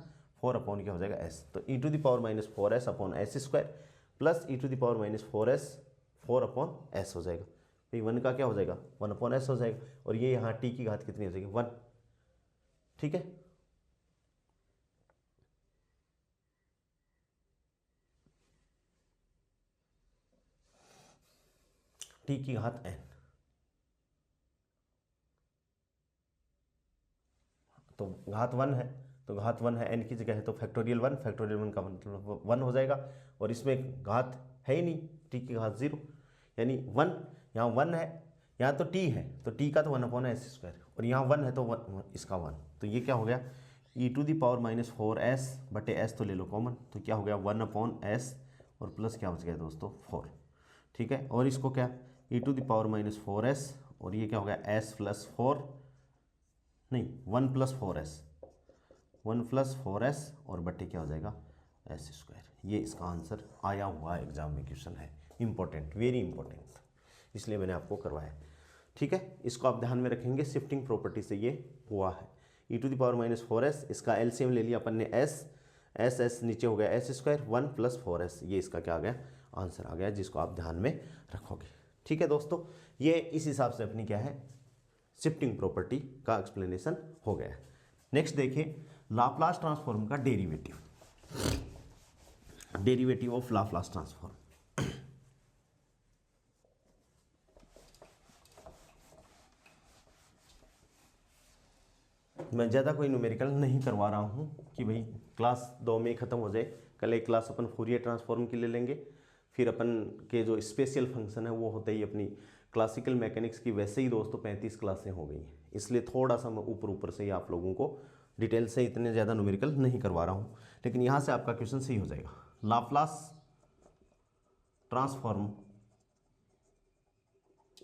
4 क्या हो जाएगा s, तो E to the power minus 4s upon s² plus E to the power minus 4s 4/s हो जाएगा, भाई 1 का क्या हो जाएगा, 1/s हो जाएगा, और ये यहाँ t की घात कितनी हो जाएगी, 1, ठीक है। t की घात n, तो घात 1 है, तो घात 1 है, n की जगह है तो फैक्टोरियल 1, फैक्टोरियल 1 का मतलब 1 हो जाएगा, और इसमें घात है ही नहीं, t की घात 0, यानी 1, यहाँ 1 है, यहाँ तो t है तो t का तो 1/s², और यहाँ 1 है तो 1, इसका 1, तो ये क्या हो गया, E to the power minus 4s बटे s तो ले लो कॉमन, तो क्या हो गया 1/s, और प्लस क्या बच गया दोस्तों 4, ठीक है, और इसको क्या, E to the power minus 4s, और ये क्या हो गया s प्लस 4, नहीं 1 + 4s, 1 + 4s और बटे क्या हो जाएगा s², ये इसका आंसर आया हुआ एग्जाम में क्वेश्चन है, इंपॉर्टेंट, वेरी इंपॉर्टेंट, इसलिए मैंने आपको करवाया, ठीक है। इसको आप ध्यान में रखेंगे, शिफ्टिंग प्रॉपर्टी से ये हुआ है, E to the power minus 4s, इसका एलसीएम ले लिया अपन ने s नीचे हो गया s², 1 + 4s, ये इसका क्या आ गया, आंसर आ गया, जिसको आप ध्यान में रखोगे, ठीक है दोस्तों। ये इस हिसाब से अपनी क्या है, शिफ्टिंग प्रॉपर्टी का एक्सप्लेनेशन हो गया है। नेक्स्ट देखिए, लाप्लास ट्रांसफॉर्म का डेरिवेटिव ऑफ लाप्लास ट्रांसफॉर्म। मैं ज़्यादा कोई न्यूमेरिकल नहीं करवा रहा हूँ कि भाई क्लास 2 में ख़त्म हो जाए, कल एक क्लास अपन फूरियर ट्रांसफॉर्म की ले लेंगे, फिर अपन के जो स्पेशल फंक्शन है वो होते ही अपनी क्लासिकल मैकेनिक्स की, वैसे ही दोस्तों 35 क्लासें हो गई हैं, इसलिए थोड़ा सा मैं ऊपर से ही आप लोगों को डिटेल से इतने ज़्यादा न्यूमेरिकल नहीं करवा रहा हूँ, लेकिन यहाँ से आपका क्वेश्चन सही हो जाएगा। Laplace transform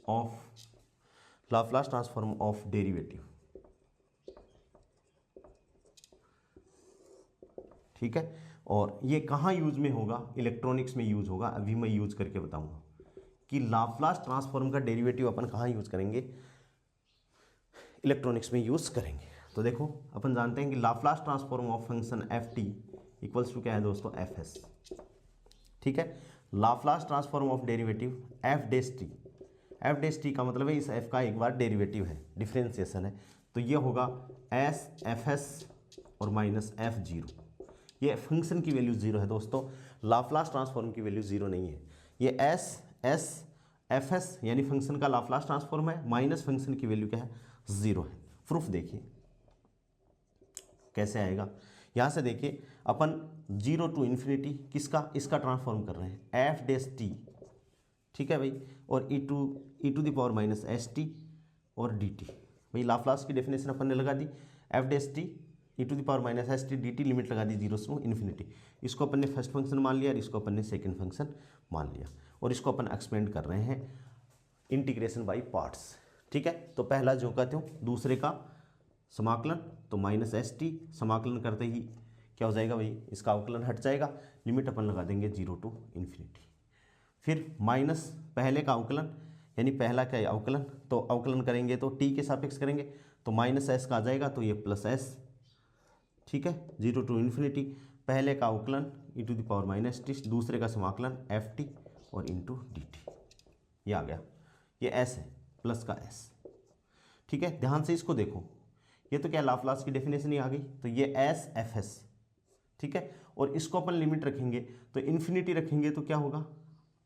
of Laplace transform of derivative, ठीक है। और ये कहाँ यूज में होगा, इलेक्ट्रॉनिक्स में यूज होगा। अभी मैं यूज करके बताऊंगा कि लाप्लास ट्रांसफॉर्म का डेरिवेटिव अपन कहाँ यूज करेंगे, इलेक्ट्रॉनिक्स में यूज करेंगे। तो देखो अपन जानते हैं कि Laplace transform of function f T equals to क्या है दोस्तों, एफ एस, ठीक है। Laplace transform of derivative f dash t, f dash t का मतलब है इस एफ का एक बार डेरिवेटिव है, डिफरेंशिएशन है, तो ये होगा एस एफ एस और माइनस एफ जीरो। ये फंक्शन की वैल्यू जीरो है दोस्तों, लाप्लास ट्रांसफॉर्म की वैल्यू जीरो नहीं है। ये एस एस एफ एस यानी फंक्शन का लाप्लास ट्रांसफॉर्म है, माइनस फंक्शन की वैल्यू क्या है, जीरो है। प्रूफ देखिए कैसे आएगा। यहां से देखिए अपन जीरो टू इन्फिनिटी किसका, इसका ट्रांसफॉर्म कर रहे हैं, एफ डेस टी, ठीक है भाई, और E to the power minus S T और डी टी। भाई लाप्लास की डेफिनेशन अपन ने लगा दी, F dash T E to the power minus S T D T, limit लगा दी जीरो से इन्फिनिटी। इसको अपन ने फर्स्ट फंक्शन मान लिया और इसको अपन ने सेकेंड फंक्शन मान लिया, और इसको अपन एक्सपेंड कर रहे हैं इंटीग्रेशन बाई पार्ट्स, ठीक है। तो पहला जो कहते हो दूसरे का समाकलन, तो माइनस एस टी, समाकलन करते ही क्या हो जाएगा भाई, इसका अवकलन हट जाएगा, लिमिट अपन लगा देंगे जीरो टू इन्फिनिटी। फिर माइनस पहले का अवकलन, यानी पहला क्या है अवकलन, तो अवकलन करेंगे तो टी के सापेक्ष करेंगे, तो माइनस एस का आ जाएगा, तो ये प्लस एस, ठीक है, जीरो टू इन्फिनिटी। पहले का अवकलन E to the power minus T, दूसरे का समाकलन एफ टी और इंटू डी टी, ये आ गया, ये एस है प्लस का एस, ठीक है। ध्यान से इसको देखो, ये तो क्या लाप्लास की डेफिनेशन ही आ गई, तो ये एस एफ एस, ठीक है। और इसको अपन लिमिट रखेंगे तो इन्फिनिटी रखेंगे तो क्या होगा,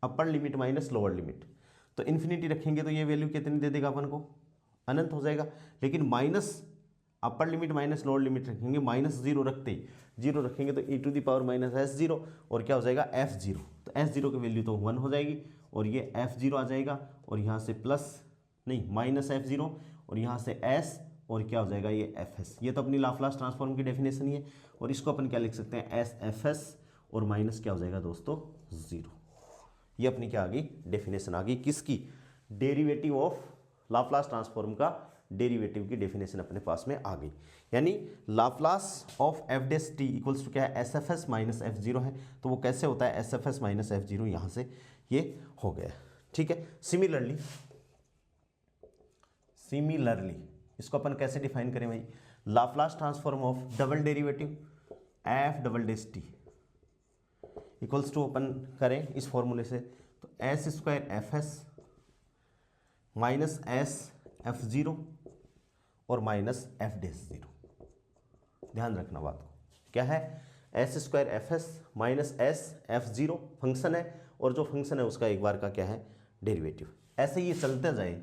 अपर लिमिट माइनस लोअर लिमिट, तो इन्फिनिटी रखेंगे तो ये वैल्यू कितनी दे देगा अपन को, अनंत हो जाएगा। लेकिन minus upper limit minus lower limit रखेंगे, माइनस जीरो रखते ही जीरो रखेंगे तो E to the power minus S zero, और क्या हो जाएगा एफ जीरो, तो एस जीरो की वैल्यू तो वन हो जाएगी, और ये एफ जीरो आ जाएगा, और यहाँ से प्लस नहीं माइनस एफ जीरो, और यहाँ से एस, और क्या हो जाएगा ये एफ एस। ये तो अपनी लाप्लास ट्रांसफॉर्म की डेफिनेशन ही है, और इसको अपन क्या लिख सकते हैं, एस एफ एस और माइनस क्या हो जाएगा दोस्तों, जीरो। ये अपनी क्या आ गई, डेफिनेशन आ गई किसकी, डेरिवेटिव ऑफ लाप्लास ट्रांसफॉर्म का डेरिवेटिव की डेफिनेशन अपने पास में आ गई। यानी Laplace of f dash T equals to क्या है, s F S minus F zero है, तो वो कैसे होता है, s F S minus F zero, यहाँ से ये हो गया, ठीक है। सिमिलरली इसको अपन कैसे डिफाइन करें भाई, Laplace transform of double derivative F double dash T equals to अपन करें इस फॉर्मूले से, तो S square F S minus S F zero और माइनस एफ डेस जीरो। ध्यान रखना बात को, क्या है, S square F S minus S F zero function है, और जो फंक्शन है उसका एक बार का क्या है, डेरिवेटिव। ऐसे ये चलते जाए,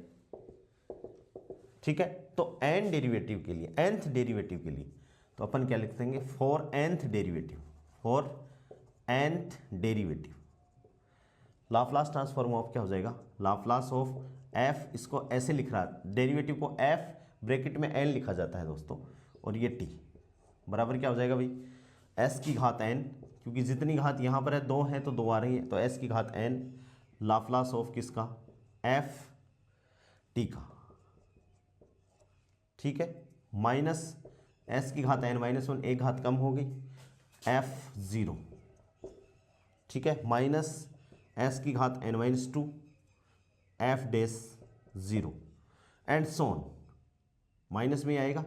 ठीक है। तो एन डेरिवेटिव के लिए, nth डेरिवेटिव के लिए तो अपन क्या लिख देंगे, for nth derivative, for nth derivative Laplace transform of क्या हो जाएगा, लाप्लास ऑफ f, इसको ऐसे लिख रहा है, डेरिवेटिव को f ब्रैकेट में n लिखा जाता है दोस्तों, और ये t बराबर क्या हो जाएगा भाई, s की घात n, क्योंकि जितनी घात यहाँ पर है दो है तो दो आ रही है, तो s की घात n लाप्लास ऑफ किसका, f t का, ठीक है, माइनस s की घात n माइनस वन, एक घात कम हो गई, f जीरो, ठीक है, माइनस s की घात n minus two, f dash zero, and so on, minus में आएगा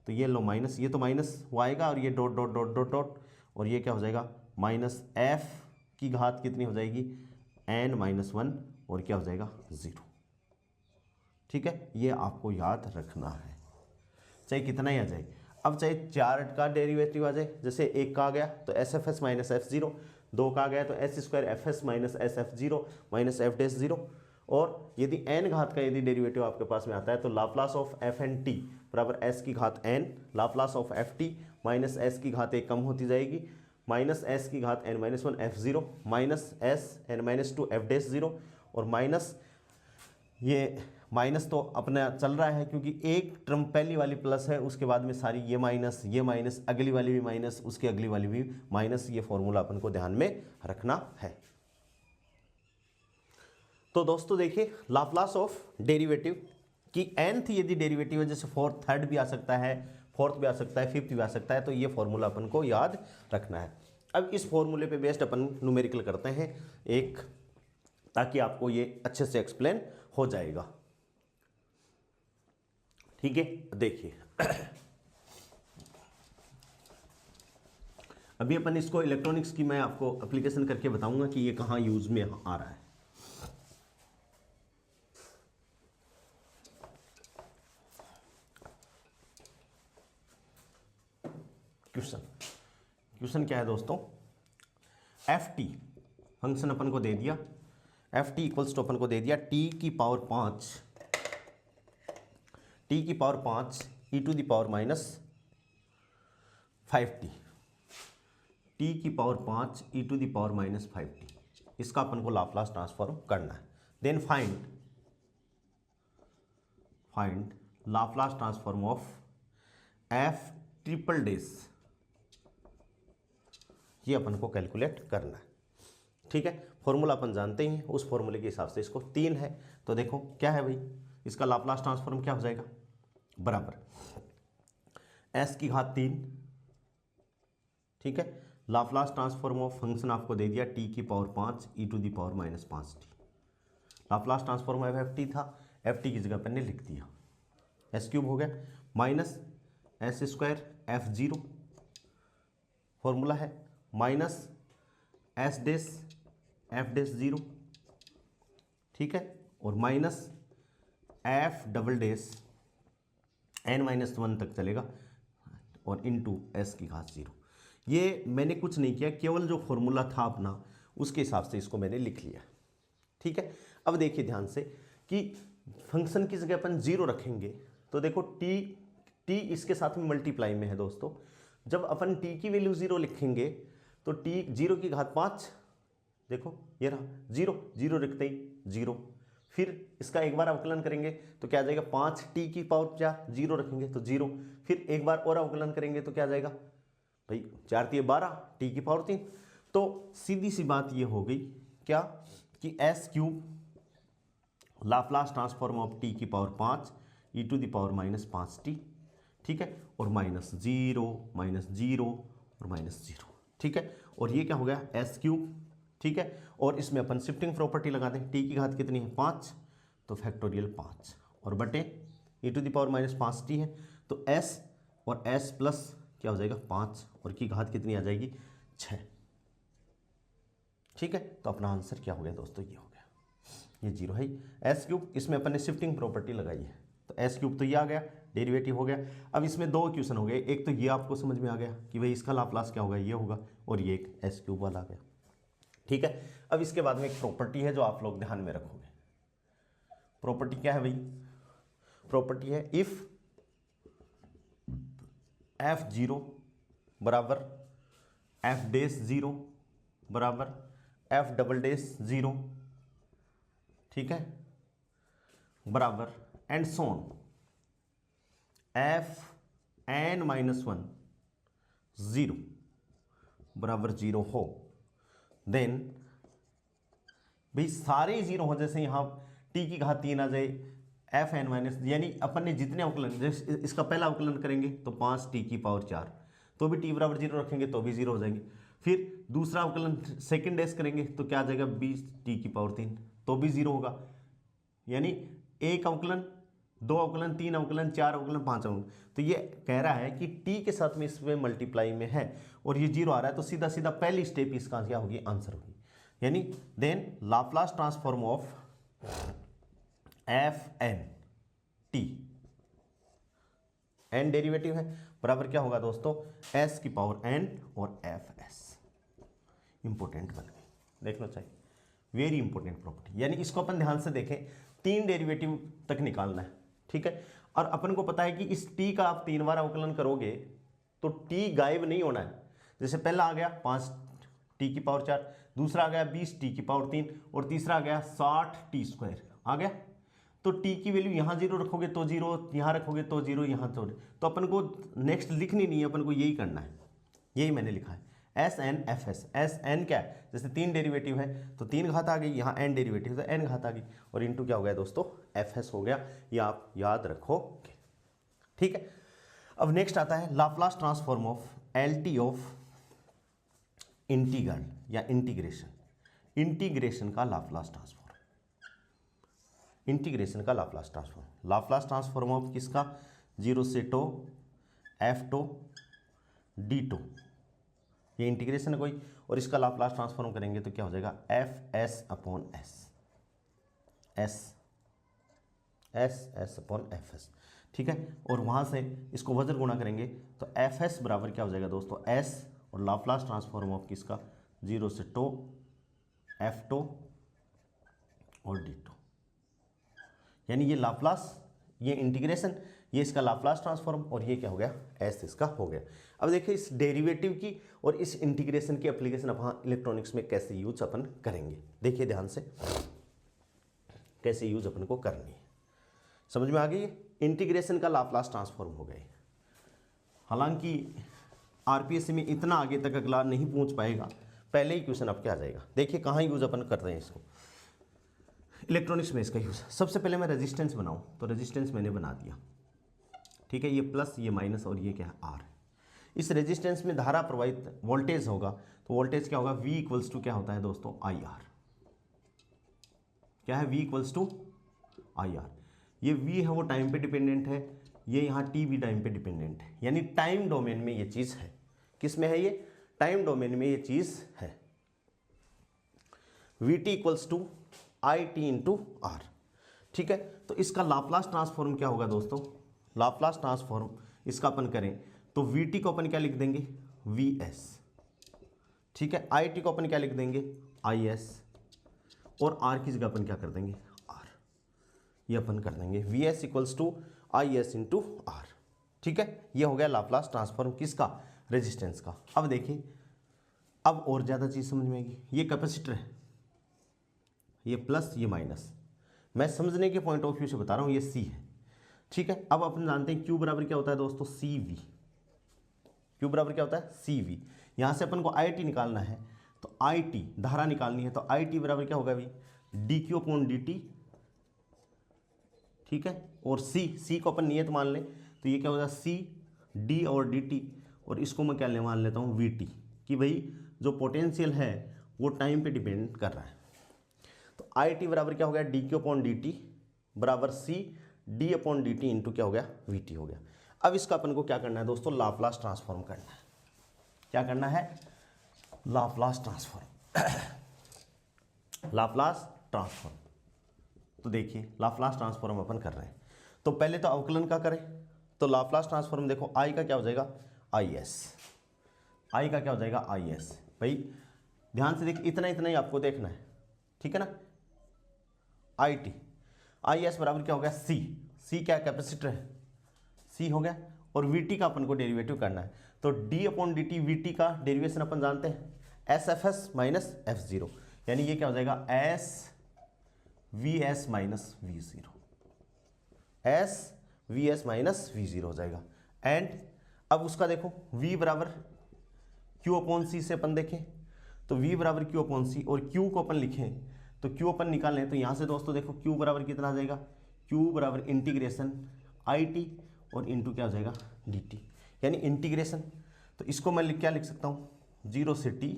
तो ये लो माइनस, ये तो माइनस वो आएगा, और ये dot dot dot dot dot, और ये क्या हो जाएगा, माइनस f की घात कितनी हो जाएगी, n माइनस वन, और क्या हो जाएगा, जीरो, ठीक है। ये आपको याद रखना है, चाहे कितना ही आ जाए। अब चाहे चार का डेरिवेटिव आ जाए, जैसे एक का आ गया तो S F S minus F zero, दो का आ गया तो S square F S minus S F zero minus F dash zero, और यदि एन घात का यदि डेरिवेटिव आपके पास में आता है तो Laplace of f n t बराबर एस की घात एन, Laplace of F T minus S की घात एक कम होती जाएगी, माइनस एस की घात N minus one F zero, minus S N minus two F dash zero, और माइनस ये माइनस तो अपना चल रहा है क्योंकि एक टर्म पहली वाली प्लस है, उसके बाद में सारी ये माइनस, अगली वाली भी माइनस, उसकी अगली वाली भी माइनस, ये फॉर्मूला अपन को ध्यान में रखना है। तो दोस्तों देखिए लाप्लास ऑफ डेरिवेटिव कि nth यदि डेरिवेटिव है, जैसे फोर्थ, थर्ड भी आ सकता है, फोर्थ भी आ सकता है, फिफ्थ भी आ सकता है, तो ये फॉर्मूला अपन को याद रखना है। अब इस फॉर्मूले पे बेस्ड अपन न्यूमेरिकल करते हैं एक, ताकि आपको ये अच्छे से एक्सप्लेन हो जाएगा। ठीक है, देखिए अभी अपन इसको इलेक्ट्रॉनिक्स की मैं आपको एप्लीकेशन करके बताऊंगा कि ये कहाँ यूज में आ रहा है। क्वेश्चन क्या है दोस्तों, एफ टी फंक्शन अपन को दे दिया, एफ टी इक्वल्स टू अपन को दे दिया टी की power 5 E to the power minus 5t, T की power 5 E to the power minus 5t, इसका अपन को लाप्लास ट्रांसफॉर्म करना है। Then find Laplace transform of F triple dash, ये अपन को कैलकुलेट करना है। ठीक है, फॉर्मूला अपन जानते ही हैं, उस फॉर्मूले के हिसाब से इसको 3 है, तो देखो क्या है भाई, इसका लाप्लास ट्रांसफॉर्म क्या हो जाएगा, बराबर s की घात 3। ठीक है, लाप्लास ट्रांसफॉर्म ऑफ फंक्शन आपको दे दिया t की power 5 E to the power minus 5t, Laplace transform of F t था, एफ टी की जगह पर ने लिख दिया, एस क्यूब हो गया minus s square f zero, formula है minus s dash f dash zero. ठीक है, और minus f double dash n minus 1 तक चलेगा, और इनटू एस की घात 0। ये मैंने कुछ नहीं किया, केवल जो फॉर्मूला था अपना उसके हिसाब से इसको मैंने लिख लिया। ठीक है, अब देखिए ध्यान से कि फंक्शन की जगह अपन 0 रखेंगे, तो देखो टी इसके साथ में मल्टीप्लाई में है दोस्तों। जब अपन टी की वैल्यू 0 लिखेंगे तो टी 0 की घात 5, देखो ये रहा 0 लिखते ही 0, फिर इसका एक बार अवकलन करेंगे तो क्या आ जाएगा 5t की पावर क्या 0 रखेंगे तो 0, फिर एक बार और अवकलन करेंगे तो क्या आ जाएगा भाई 4 × 12 t की पावर 3। तो सीधी सी बात ये हो गई क्या कि s cube Laplace transform of t की power 5 E to the power minus 5t। ठीक है, और माइनस 0 और माइनस 0। ठीक है, और ये क्या हो गया एस क्यूब। ठीक है, और इसमें अपन शिफ्टिंग प्रॉपर्टी लगा दें, टी की घात कितनी है 5, तो फैक्टोरियल 5 और बटे E to the power minus 5t है, तो s और s प्लस क्या हो जाएगा 5 और की घात कितनी आ जाएगी 6। ठीक है, तो अपना आंसर क्या हो गया दोस्तों, ये हो गया, ये 0 है एस क्यूब। इसमें अपन ने शिफ्टिंग प्रॉपर्टी लगाई है, तो एस क्यूब तो ये आ गया, डेरिवेटिव हो गया। अब इसमें 2 इक्वेशन हो गए, एक तो ये आपको समझ में आ गया कि भाई इसका लाप्लास क्या होगा, ये होगा, और ये एक एस क्यूब वाला आ गया। ठीक है, अब इसके बाद में एक प्रॉपर्टी है जो आप लोग ध्यान में रखोगे। प्रॉपर्टी क्या है भाई, प्रॉपर्टी है इफ एफ 0 बराबर एफ डेस 0 बराबर एफ डबल डेस 0, ठीक है, बराबर and so on f n minus 1 0 बराबर 0 हो, देन भाई सारे 0 हो, जैसे यहां टी की घात 3 आ जाए, एफ एन माइनस, यानी अपन ने जितने अवकलन, जैसे इसका पहला अवकलन करेंगे तो 5t की पावर 4, तो भी t बराबर 0 रखेंगे तो भी 0 हो जाएंगे। फिर दूसरा अवकलन सेकेंड डेस करेंगे तो क्या आ जाएगा 20t की पावर 3, तो भी 0 होगा। यानी एक अवकलन, 2 अवकलन, 3 अवकलन, 4 अवकलन, 5 अवकलन, तो ये कह रहा है कि t के साथ में इसमें मल्टीप्लाई में है और ये 0 आ रहा है, तो सीधा सीधा पहली स्टेप इसका क्या होगी, आंसर होगी। यानी then Laplace transform of f n t, n derivative है, बराबर क्या होगा दोस्तों s की पावर n और एफ एस। इंपोर्टेंट बन गई, देखना चाहिए, वेरी इंपोर्टेंट प्रॉपर्टी। यानी इसको अपन ध्यान से देखें, 3 डेरिवेटिव तक निकालना है। ठीक है, और अपन को पता है कि इस t का आप 3 बार अवकलन करोगे तो t गायब नहीं होना है। जैसे पहला आ गया 5t की पावर 4, दूसरा आ गया 20t की पावर 3, और तीसरा आ गया 60t² आ गया। तो t की वैल्यू यहाँ 0 रखोगे तो 0, यहाँ रखोगे तो 0, यहाँ तो अपन को नेक्स्ट लिखनी नहीं है, अपन को यही करना है, यही मैंने लिखा है s n f s. S n क्या है, जैसे 3 डेरिवेटिव है तो 3 घात आ गई, यहाँ एन डेरिवेटिव तो एन घात आ गई, और इंटू क्या हो गया दोस्तों, एफ एस हो गया। ये आप याद रखोगे, ठीक है। अब नेक्स्ट आता है Laplace transform of L T of integral या इंटीग्रेशन। इंटीग्रेशन का लाप्लास ट्रांसफॉर्म, इंटीग्रेशन का Laplace transform. Laplace transform of किसका, 0 से tau f tau d tau, ये इंटीग्रेशन है कोई, और इसका लाप्लास ट्रांसफॉर्म करेंगे तो क्या हो जाएगा, F s upon S, S S S upon F s, ठीक है। और वहाँ से इसको वज्र गुणा करेंगे तो एफ एस बराबर क्या हो जाएगा दोस्तों, एस, और लाप्लास ट्रांसफॉर्म ऑफ किसका, 0 से टो एफ टो और डी टो, यानी ये लाप्लास, ये इंटीग्रेशन, ये इसका लाप्लास ट्रांसफॉर्म, और ये क्या हो गया, एस इसका हो गया। अब देखिए इस डेरिवेटिव की और इस इंटीग्रेशन की एप्लीकेशन अपन इलेक्ट्रॉनिक्स में कैसे यूज अपन करेंगे, देखिए ध्यान से कैसे यूज अपन को करनी है, समझ में आ गई। इंटीग्रेशन का लाप्लास ट्रांसफॉर्म हो गए। हालांकि आरपीएससी में इतना आगे तक अगला नहीं पहुंच पाएगा, पहले ही क्वेश्चन आपके आ जाएगा। देखिए कहाँ यूज अपन कर रहे हैं इसको, इलेक्ट्रॉनिक्स में इसका यूज। सबसे पहले मैं रेजिस्टेंस बनाऊं, तो रेजिस्टेंस मैंने बना दिया, ठीक है, ये प्लस ये माइनस और ये क्या है, आर। इस रेजिस्टेंस में धारा प्रवाहित वोल्टेज होगा, तो वोल्टेज क्या होगा, V इक्वल्स टू क्या होता है दोस्तों, आई आर। क्या है, V equals to I R. ये V है वो टाइम पे डिपेंडेंट है, ये यहाँ T भी टाइम पे डिपेंडेंट है, यानी टाइम डोमेन में ये चीज़ है। किस में है ये, टाइम डोमेन में ये चीज़ है। VT equals to I t into R, ठीक है। तो इसका लाप्लास ट्रांसफॉर्म क्या होगा दोस्तों, लाप्लास ट्रांसफॉर्म इसका अपन करें तो VT को अपन क्या लिख देंगे, VS, ठीक है। IT को अपन क्या लिख देंगे, IS, और R की जगह अपन क्या कर देंगे, R, ये अपन कर देंगे VS equals to IS into R, ठीक है। ये हो गया लाप्लास ट्रांसफॉर्म किसका, रेजिस्टेंस का। अब देखिए, अब और ज़्यादा चीज़ समझ में आएगी। ये कैपेसिटर है, ये प्लस ये माइनस, मैं समझने के पॉइंट ऑफ व्यू से बता रहा हूँ, ये C है, ठीक है। अब अपन जानते हैं Q बराबर क्या होता है दोस्तों, CV। Q बराबर क्या होता है, CV। यहाँ से अपन को IT निकालना है, तो IT धारा निकालनी है, तो IT बराबर क्या होगा भाई, DQ अपॉन DT, ठीक है। और C को अपन नियत मान लें तो ये क्या होगा, C D और DT, और इसको मैं क्या मान लेता हूँ, VT, कि भाई जो पोटेंशियल है वो टाइम पे डिपेंड कर रहा है। तो IT बराबर क्या हो गया, DQ अपॉन DT बराबर C D upon DT into क्या हो गया, VT हो गया। अब इसका अपन को क्या करना है दोस्तों, लाप्लास ट्रांसफॉर्म करना है। क्या करना है, लाप्लास ट्रांसफॉर्म, लाप्लास ट्रांसफॉर्म। तो देखिए लाप्लास ट्रांसफॉर्म अपन कर रहे हैं, तो पहले तो अवकलन का करें, तो लाप्लास ट्रांसफॉर्म देखो, I का क्या हो जाएगा, IS, I का क्या हो जाएगा, IS। भाई ध्यान से देखिए, इतना इतना ही आपको देखना है, ठीक है ना। IT IS बराबर क्या हो गया, C क्या कैपेसिटर है, C हो गया, और VT का अपन को डेरिवेटिव करना है, तो D अपॉन DT, VT का डेरिवेशन अपन जानते हैं, SFS माइनस F0, यानी ये क्या हो जाएगा, SVS minus V0, SVS minus V0 हो जाएगा। एंड अब उसका देखो V बराबर Q अपॉन C से अपन देखें, तो V बराबर Q अपॉन C, और Q को अपन लिखें तो Q अपन निकाल लें, तो यहाँ से दोस्तों देखो Q बराबर कितना आ जाएगा, Q बराबर इंटीग्रेशन IT और इंटू क्या हो जाएगा, DT, यानी इंटीग्रेशन। तो इसको मैं क्या लिख सकता हूँ, 0 से T,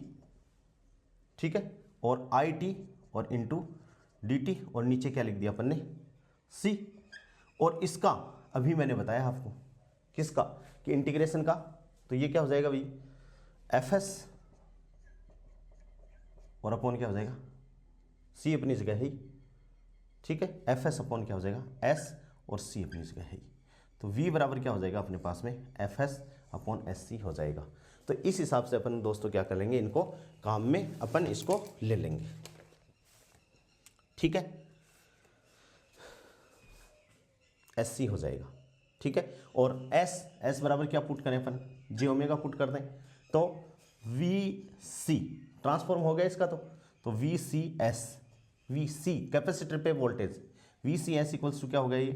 ठीक है, और IT और इंटू DT, और नीचे क्या लिख दिया अपन ने, C। और इसका अभी मैंने बताया आपको, किसका, कि इंटीग्रेशन का, तो ये क्या हो जाएगा भाई, FS और अपॉन क्या हो जाएगा, C अपनी जगह है, ठीक है। FS अपॉन क्या हो जाएगा, S, और C अपनी जगह है, तो V बराबर क्या हो जाएगा अपने पास में, FS अपॉन SC हो जाएगा। तो इस हिसाब से अपन दोस्तों क्या कर लेंगे, इनको काम में अपन इसको ले लेंगे, ठीक है। SC हो जाएगा, ठीक है। और S बराबर क्या पुट करें अपन, j ओमेगा पुट कर दें, तो VC ट्रांसफॉर्म हो गया इसका, तो VCS, VC कैपेसिटर पे वोल्टेज, VCS इक्वल्स टू क्या हो गया ये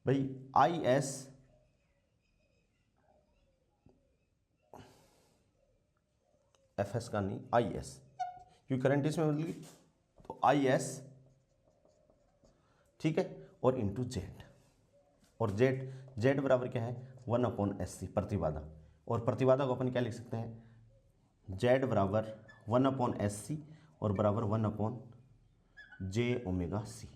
भाई, एफ एस का नहीं, आई एस, क्योंकि करंट इसमें बदल गई, तो आई एस, ठीक है, और इंटू जेड, और जेड, जेड बराबर क्या है 1/SC प्रतिबाधा, और प्रतिबाधा को अपन क्या लिख सकते हैं, जेड बराबर 1/SC और बराबर 1/JωC,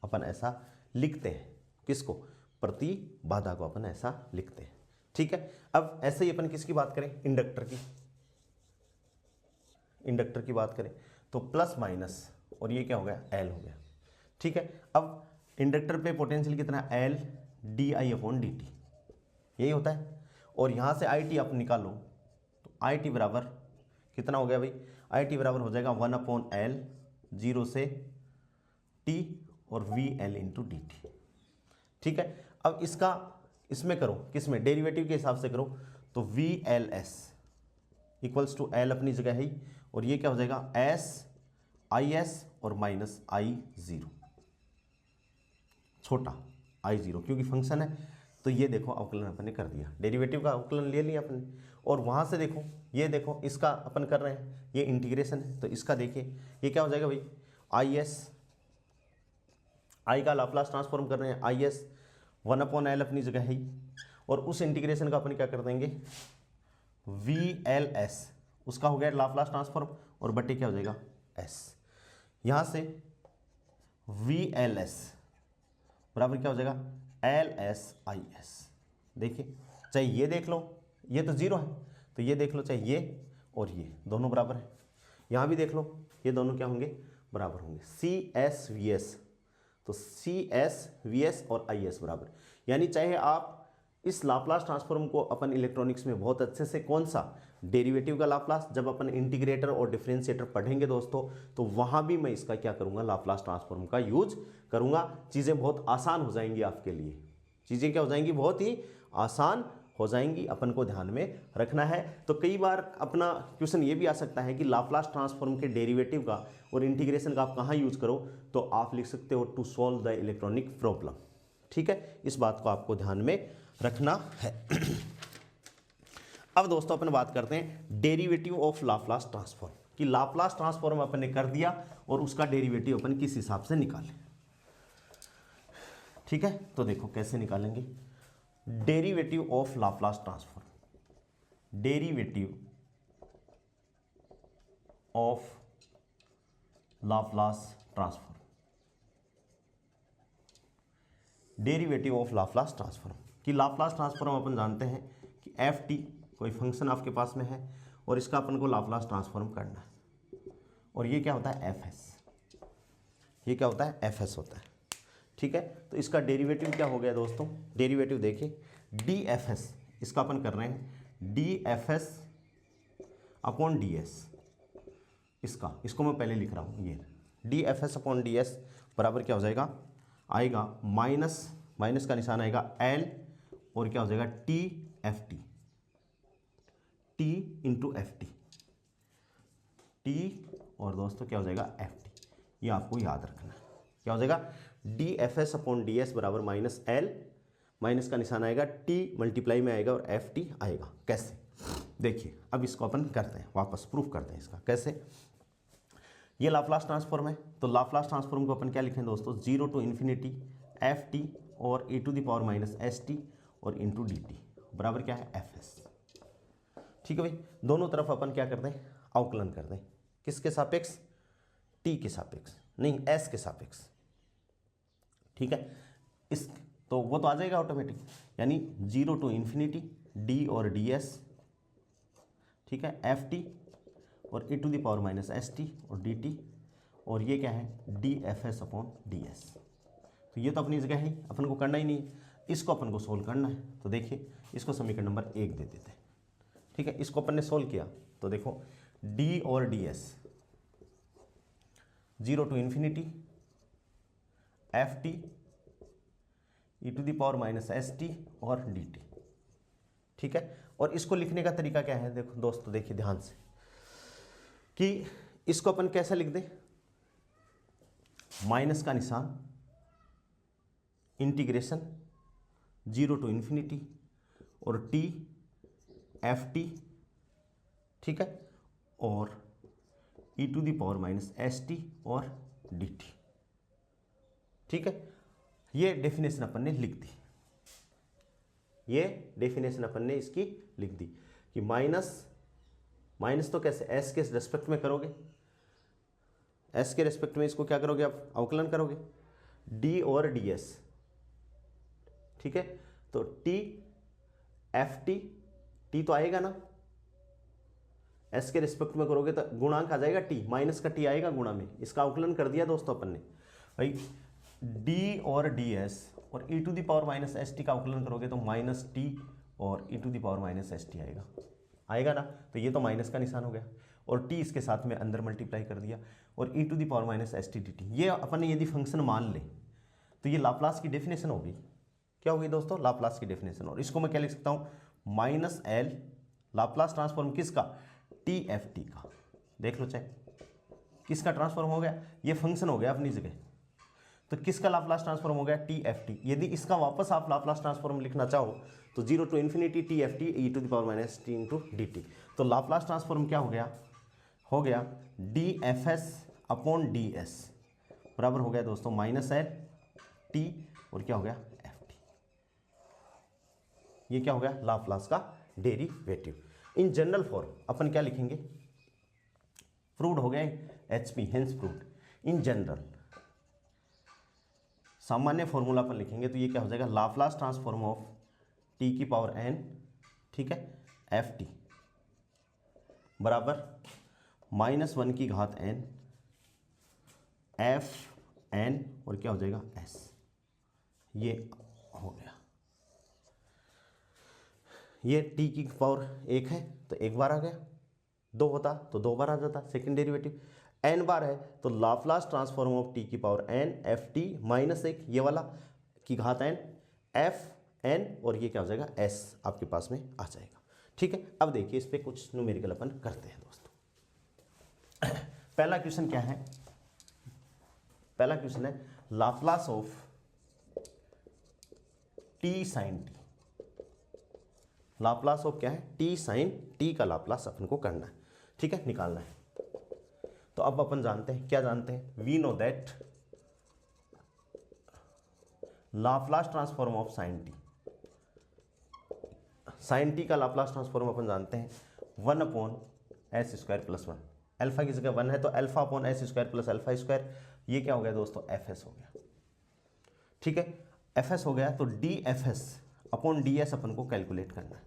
अपन ऐसा लिखते हैं, किसको, प्रतिबाधा को अपन ऐसा लिखते हैं, ठीक है। अब ऐसे ही अपन किसकी बात करें, इंडक्टर की, इंडक्टर की बात करें तो प्लस माइनस, और ये क्या हो गया, एल हो गया, ठीक है। अब इंडक्टर पे पोटेंशियल कितना, L D I upon D T, यही होता है, और यहाँ से आई टी आप निकालो, तो आई टी बराबर कितना हो गया भाई, आई टी बराबर हो जाएगा 1/L 0 से टी और V L into D T, ठीक है। अब इसका इसमें करो, किसमें, डेरिवेटिव के हिसाब से करो, तो V L s equals to L अपनी जगह है, और ये क्या हो जाएगा, एस आई एस और माइनस आई जीरो, छोटा आई जीरो, क्योंकि फंक्शन है, तो ये देखो अवकलन अपन ने कर दिया, डेरिवेटिव का अवकलन ले लिया अपन ने, और वहाँ से देखो, ये देखो इसका अपन कर रहे हैं, ये इंटीग्रेशन है, तो इसका देखिए ये क्या हो जाएगा भाई, आई एस, आई का लाप्लास ट्रांसफॉर्म कर रहे हैं, आई एस 1/L अपनी जगह है, और उस इंटीग्रेशन का अपन क्या कर देंगे, वी एल एस, उसका हो गया लाप्लास ट्रांसफॉर्म, और बटे क्या हो जाएगा एस, यहाँ से वी एल एस बराबर क्या हो जाएगा, एल एस आई एस, देखिए चाहे ये देख लो, ये तो जीरो है, तो ये देख लो, चाहे ये और ये दोनों बराबर है, यहाँ भी देख लो, ये दोनों क्या होंगे, बराबर होंगे, सी एस वी एस, तो सी एस वी एस और आई एस बराबर, यानी चाहे आप इस लाप्लास ट्रांसफॉर्म को अपन इलेक्ट्रॉनिक्स में बहुत अच्छे से, कौन सा, डेरिवेटिव का लाप्लास, जब अपन इंटीग्रेटर और डिफरेंशिएटर पढ़ेंगे दोस्तों, तो वहाँ भी मैं इसका क्या करूँगा, लाप्लास ट्रांसफॉर्म का यूज करूँगा, चीज़ें बहुत आसान हो जाएंगी आपके लिए, चीज़ें क्या हो जाएंगी, बहुत ही आसान हो जाएंगी, अपन को ध्यान में रखना है। तो कई बार अपना क्वेश्चन ये भी आ सकता है कि लाप्लास ट्रांसफॉर्म के डेरिवेटिव का और इंटीग्रेशन का आप कहाँ यूज करो, तो आप लिख सकते हो to solve the electronic problem, ठीक है, इस बात को आपको ध्यान में रखना है। अब दोस्तों अपन बात करते हैं डेरिवेटिव ऑफ लाप्लास ट्रांसफॉर्म, कि लाप्लास ट्रांसफॉर्म अपन ने कर दिया और उसका डेरिवेटिव अपन किस हिसाब से निकालें, ठीक है। तो देखो कैसे निकालेंगे, derivative of Laplace transform, derivative of Laplace transform, derivative of Laplace transform, कि लाप्लास ट्रांसफॉर्म अपन जानते हैं कि एफ टी कोई फंक्शन आपके पास में है, और इसका अपन को लाप्लास ट्रांसफॉर्म करना है, और ये क्या होता है, एफ एस, ये क्या होता है, एफ एस होता है, ठीक है। तो इसका डेरिवेटिव क्या हो गया दोस्तों, डेरिवेटिव देखिए डी एफ एस, इसका अपन कर रहे हैं D f s upon d S, इसको मैं पहले लिख रहा हूँ, ये D f s upon d s बराबर क्या हो जाएगा, आएगा माइनस, माइनस का निशान आएगा एल, और क्या हो जाएगा T F T, T into F T, T और दोस्तों क्या हो जाएगा एफ टी, ये आपको याद रखना है, क्या हो जाएगा D f s upon d s बराबर माइनस एल, माइनस का निशान आएगा, टी मल्टीप्लाई में आएगा और एफ टी आएगा, कैसे, देखिए अब इसको अपन करते हैं, वापस प्रूफ करते हैं इसका, कैसे, ये लाप्लास ट्रांसफॉर्म है, तो लाप्लास ट्रांसफॉर्म को अपन क्या लिखें दोस्तों, 0 टू इन्फिनिटी एफ टी और e to the power minus S T और इंटू डी टी बराबर क्या है, एफ एस, ठीक है भाई। दोनों तरफ अपन क्या कर दें, अवकलन कर दें, किसके सापेक्ष, टी के सापेक्ष, नहीं एस के सापेक्ष, ठीक है। इस तो वो तो आ जाएगा ऑटोमेटिक, यानी 0 टू इन्फिनिटी डी और डी एस, ठीक है, एफ टी और e to the power minus S T और डी टी, और ये क्या है d f s upon d s, तो ये तो अपनी जगह है, अपन को करना ही नहीं है, इसको अपन को सोल्व करना है। तो देखिए इसको समीकरण नंबर 1 दे देते हैं, ठीक है, इसको अपन ने सोल्व किया, तो देखो डी और D s 0 to infinity F t E to the power minus S T और डी टी, ठीक है। और इसको लिखने का तरीका क्या है, देखो दोस्तों देखिए ध्यान से, कि इसको अपन कैसा लिख दें, माइनस का निशान, इंटीग्रेशन 0 टू इन्फिनिटी और टी एफ टी, ठीक है, और e to the power minus S T और डी टी। ठीक है, ये डेफिनेशन अपन ने लिख दी, ये डेफिनेशन अपन ने इसकी लिख दी कि माइनस तो कैसे एस के रेस्पेक्ट में करोगे, एस के रेस्पेक्ट में इसको क्या करोगे आप, अवकलन करोगे डी और डी एस। ठीक है, तो टी एफ टी तो आएगा ना, एस के रिस्पेक्ट में करोगे तो गुणांक आ जाएगा टी, माइनस का टी आएगा गुणा में, इसका अवकलन कर दिया दोस्तों अपन ने भाई। डी और डी एस और E to the power minus S T का अवकलन करोगे तो माइनस टी और E to the power minus S T आएगा ना, तो ये तो माइनस का निशान हो गया और टी इसके साथ में अंदर मल्टीप्लाई कर दिया और E to the power minus S T D T. ये अपन ने यदि फंक्शन मान ले तो ये लाप्लास की डेफिनेशन होगी, क्या होगी दोस्तों, लाप्लास की डेफिनेशन। और इसको मैं क्या लिख सकता हूँ, माइनस एल लाप्लास ट्रांसफॉर्म किसका, टी एफ टी का। देख लो चाहे किसका ट्रांसफॉर्म हो गया, ये फंक्शन हो गया अपनी जगह, तो किसका लाप्लास ट्रांसफॉर्म हो गया, टी एफ टी। यदि इसका वापस आप लाप्लास ट्रांसफॉर्म लिखना चाहो तो 0 to infinity t F t E to the power minus t into D t. तो लाप्लास ट्रांसफॉर्म क्या हो गया d f s upon d s बराबर हो गया दोस्तों माइनस एल टी और क्या हो गया एफ टी। ये क्या हो गया, लाप्लास का डेरिवेटिव। इन जनरल फॉर्म अपन क्या लिखेंगे, प्रूव्ड हो गया H P, hence proved. In general सामान्य फॉर्मूला अपन लिखेंगे तो ये क्या हो जाएगा, लाप्लास ट्रांसफॉर्म ऑफ टी की पावर एन, ठीक है, एफ टी बराबर -1 की घात एन एफ एन और क्या हो जाएगा एस। ये हो गया, ये टी की पावर 1 है तो एक बार आ गया, 2 होता तो 2 बार आ जाता सेकेंड डेरिवेटिव। एन बार है तो लाप्लास ट्रांसफॉर्म ऑफ टी की पावर एन एफ टी -1 ये वाला की घात एन एफ एन और ये क्या हो जाएगा एस आपके पास में आ जाएगा। ठीक है, अब देखिए इस पर कुछ न्यूमेरिकल अपन करते हैं दोस्तों। पहला क्वेश्चन क्या है, पहला क्वेश्चन है Laplace of t sine t. Laplace of क्या है, टी साइन टी का लाप्लास अपन को करना है, ठीक है, निकालना है। तो अब अपन जानते हैं, क्या जानते हैं, we know that Laplace transform of sine t, sine t का लाप्लास ट्रांसफॉर्म अपन जानते हैं 1/s² + 1। अल्फा की जगह 1 है तो अल्फा अपॉन s² + α²। ये क्या हो गया दोस्तों, fs हो गया। ठीक है, fs हो गया तो dfs अपॉन ds अपन को कैलकुलेट करना है।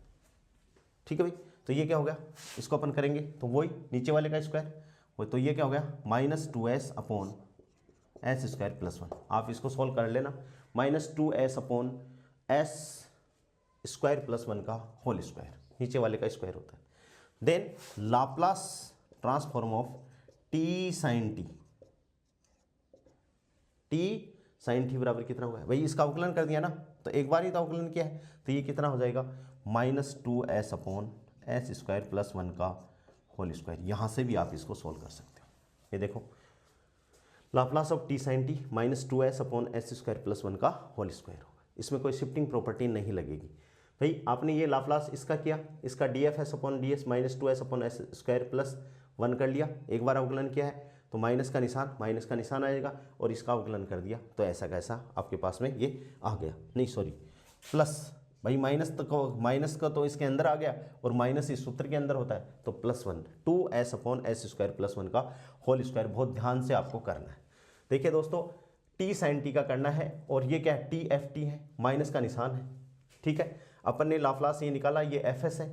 ठीक है भाई, तो ये क्या हो गया, इसको अपन करेंगे तो वही नीचे वाले का स्क्वायर, वही तो ये क्या हो गया -2s अपॉन s² + 1। आप इसको सॉल्व कर लेना, -2s अपॉन s² + 1 का होल स्क्वायर, नीचे वाले का स्क्वायर होता है। Then Laplace transform of t sine t, t sine t बराबर कितना हुआ है भाई, इसका अवकलन कर दिया ना, तो एक बार ही तो अवकलन किया है तो ये कितना हो जाएगा -2s अपॉन s² + 1 का होल स्क्वायर। यहाँ से भी आप इसको सोल्व कर सकते हो। ये देखो Laplace of t sine t -2s upon s² + 1 का होल स्क्वायर होगा, इसमें कोई शिफ्टिंग प्रॉपर्टी नहीं लगेगी भाई। आपने ये लाप्लास इसका किया, इसका dfs upon ds -2s upon s² + 1 कर लिया, एक बार अवकलन किया है तो माइनस का निशान आएगा और इसका अवकलन कर दिया तो ऐसा कैसा आपके पास में ये आ गया, नहीं सॉरी प्लस भाई, माइनस का तो इसके अंदर आ गया और माइनस इस सूत्र के अंदर होता है तो +1 2s अपॉन s² + 1 का होल स्क्वायर। बहुत ध्यान से आपको करना है। देखिए दोस्तों टी साइन टी का करना है और ये क्या है, टी एफ टी है, माइनस का निशान है। ठीक है, अपन ने लाप्लास ये निकाला, ये fs है,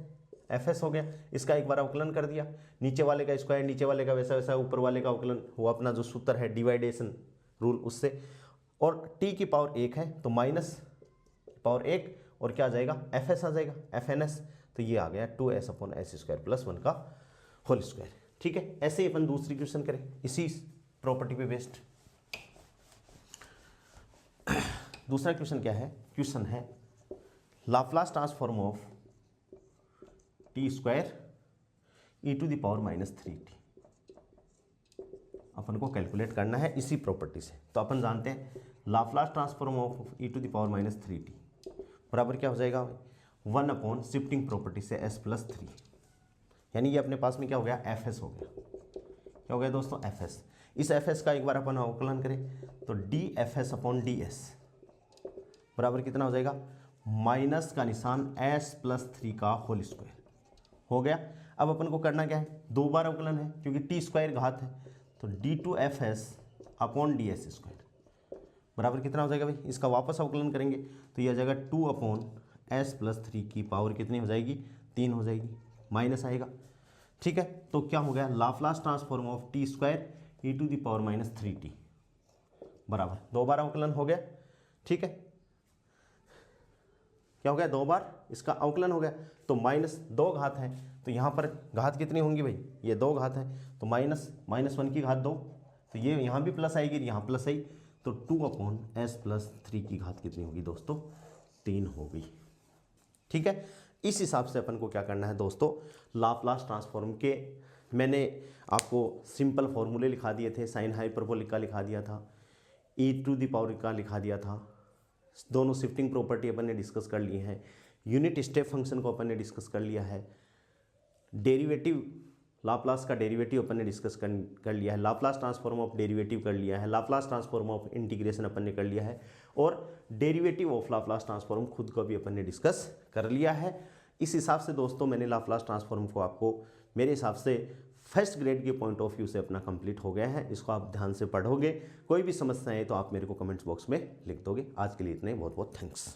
fs हो गया, इसका एक बार अवकलन कर दिया, नीचे वाले का स्क्वायर नीचे वाले का वैसा वैसा, ऊपर वाले का अवकलन वो अपना जो सूत्र है डिवाइडेशन रूल उससे, और t की पावर 1 है तो -1 और क्या आ जाएगा fs आ जाएगा fns, तो ये आ गया 2s अपॉन s² + 1 का होल स्क्वायर। ठीक है, ऐसे ही अपन दूसरी क्वेश्चन करें इसी प्रॉपर्टी पे बेस्ड। दूसरा क्वेश्चन क्या है, क्वेश्चन है Laplace transform of t² e to the power -3t। अपन को कैलकुलेट करना है इसी प्रॉपर्टी से। तो अपन जानते हैं Laplace transform of e to the power -3t बराबर क्या हो जाएगा 1 अपॉन शिफ्टिंग प्रॉपर्टी से s + 3। यानी ये अपने पास में क्या हो गया, एफ एस हो गया। क्या हो गया दोस्तों, एफ एस। इस एफ एस का एक बार अपन अवकलन करें तो D f s upon d s बराबर कितना हो जाएगा, माइनस का निशान एस प्लस 3 का होल स्क्वायर हो गया। अब अपन को करना क्या है, 2 बार अवकलन है क्योंकि टी स्क्वायर घात है, तो d two f s upon d s square बराबर कितना हो जाएगा भाई, इसका वापस अवकलन करेंगे तो ये आ जाएगा 2 अपॉन एस प्लस 3 की पावर कितनी हो जाएगी, 3 हो जाएगी, माइनस आएगा। ठीक है, तो क्या हो गया, Laplace transform of t square e to the power minus 3t बराबर 2 बार अवकलन हो गया। ठीक है, क्या हो गया, 2 बार इसका अवकलन हो गया, तो माइनस 2 घात है, तो यहाँ पर घात कितनी होंगी भाई, ये 2 घात है, तो माइनस 1 की घात 2, तो ये यहाँ भी प्लस आएगी, यहाँ प्लस आई, तो 2 अपॉन एस प्लस 3 की घात कितनी होगी दोस्तों, 3 हो गई। ठीक है, इस हिसाब से अपन को क्या करना है दोस्तों, लाप्लास ट्रांसफॉर्म के मैंने आपको सिंपल फॉर्मूले लिखा दिए थे, साइन हाइपरबोलिक का लिखा दिया था, ई टू दी पावर का लिखा दिया था, दोनों शिफ्टिंग प्रॉपर्टी अपन ने डिस्कस कर लिए हैं, यूनिट स्टेप फंक्शन को अपन ने डिस्कस कर लिया है, डेरिवेटिव लाप्लास का डेरिवेटिव अपन ने डिस्कस कर लिया है, लाप्लास ट्रांसफॉर्म ऑफ डेरिवेटिव कर लिया है, लाप्लास ट्रांसफॉर्म ऑफ इंटीग्रेशन अपन ने कर लिया है, और डेरिवेटिव ऑफ लाप्लास ट्रांसफॉर्म खुद को भी अपन ने डिस्कस कर लिया है। इस हिसाब से दोस्तों मैंने लाप्लास ट्रांसफॉर्म को आपको मेरे हिसाब से फर्स्ट ग्रेड के पॉइंट ऑफ व्यू से अपना कंप्लीट हो गया है। इसको आप ध्यान से पढ़ोगे, कोई भी समस्या है तो आप मेरे को कमेंट्स बॉक्स में लिख दोगे। आज के लिए इतने, बहुत बहुत थैंक्स।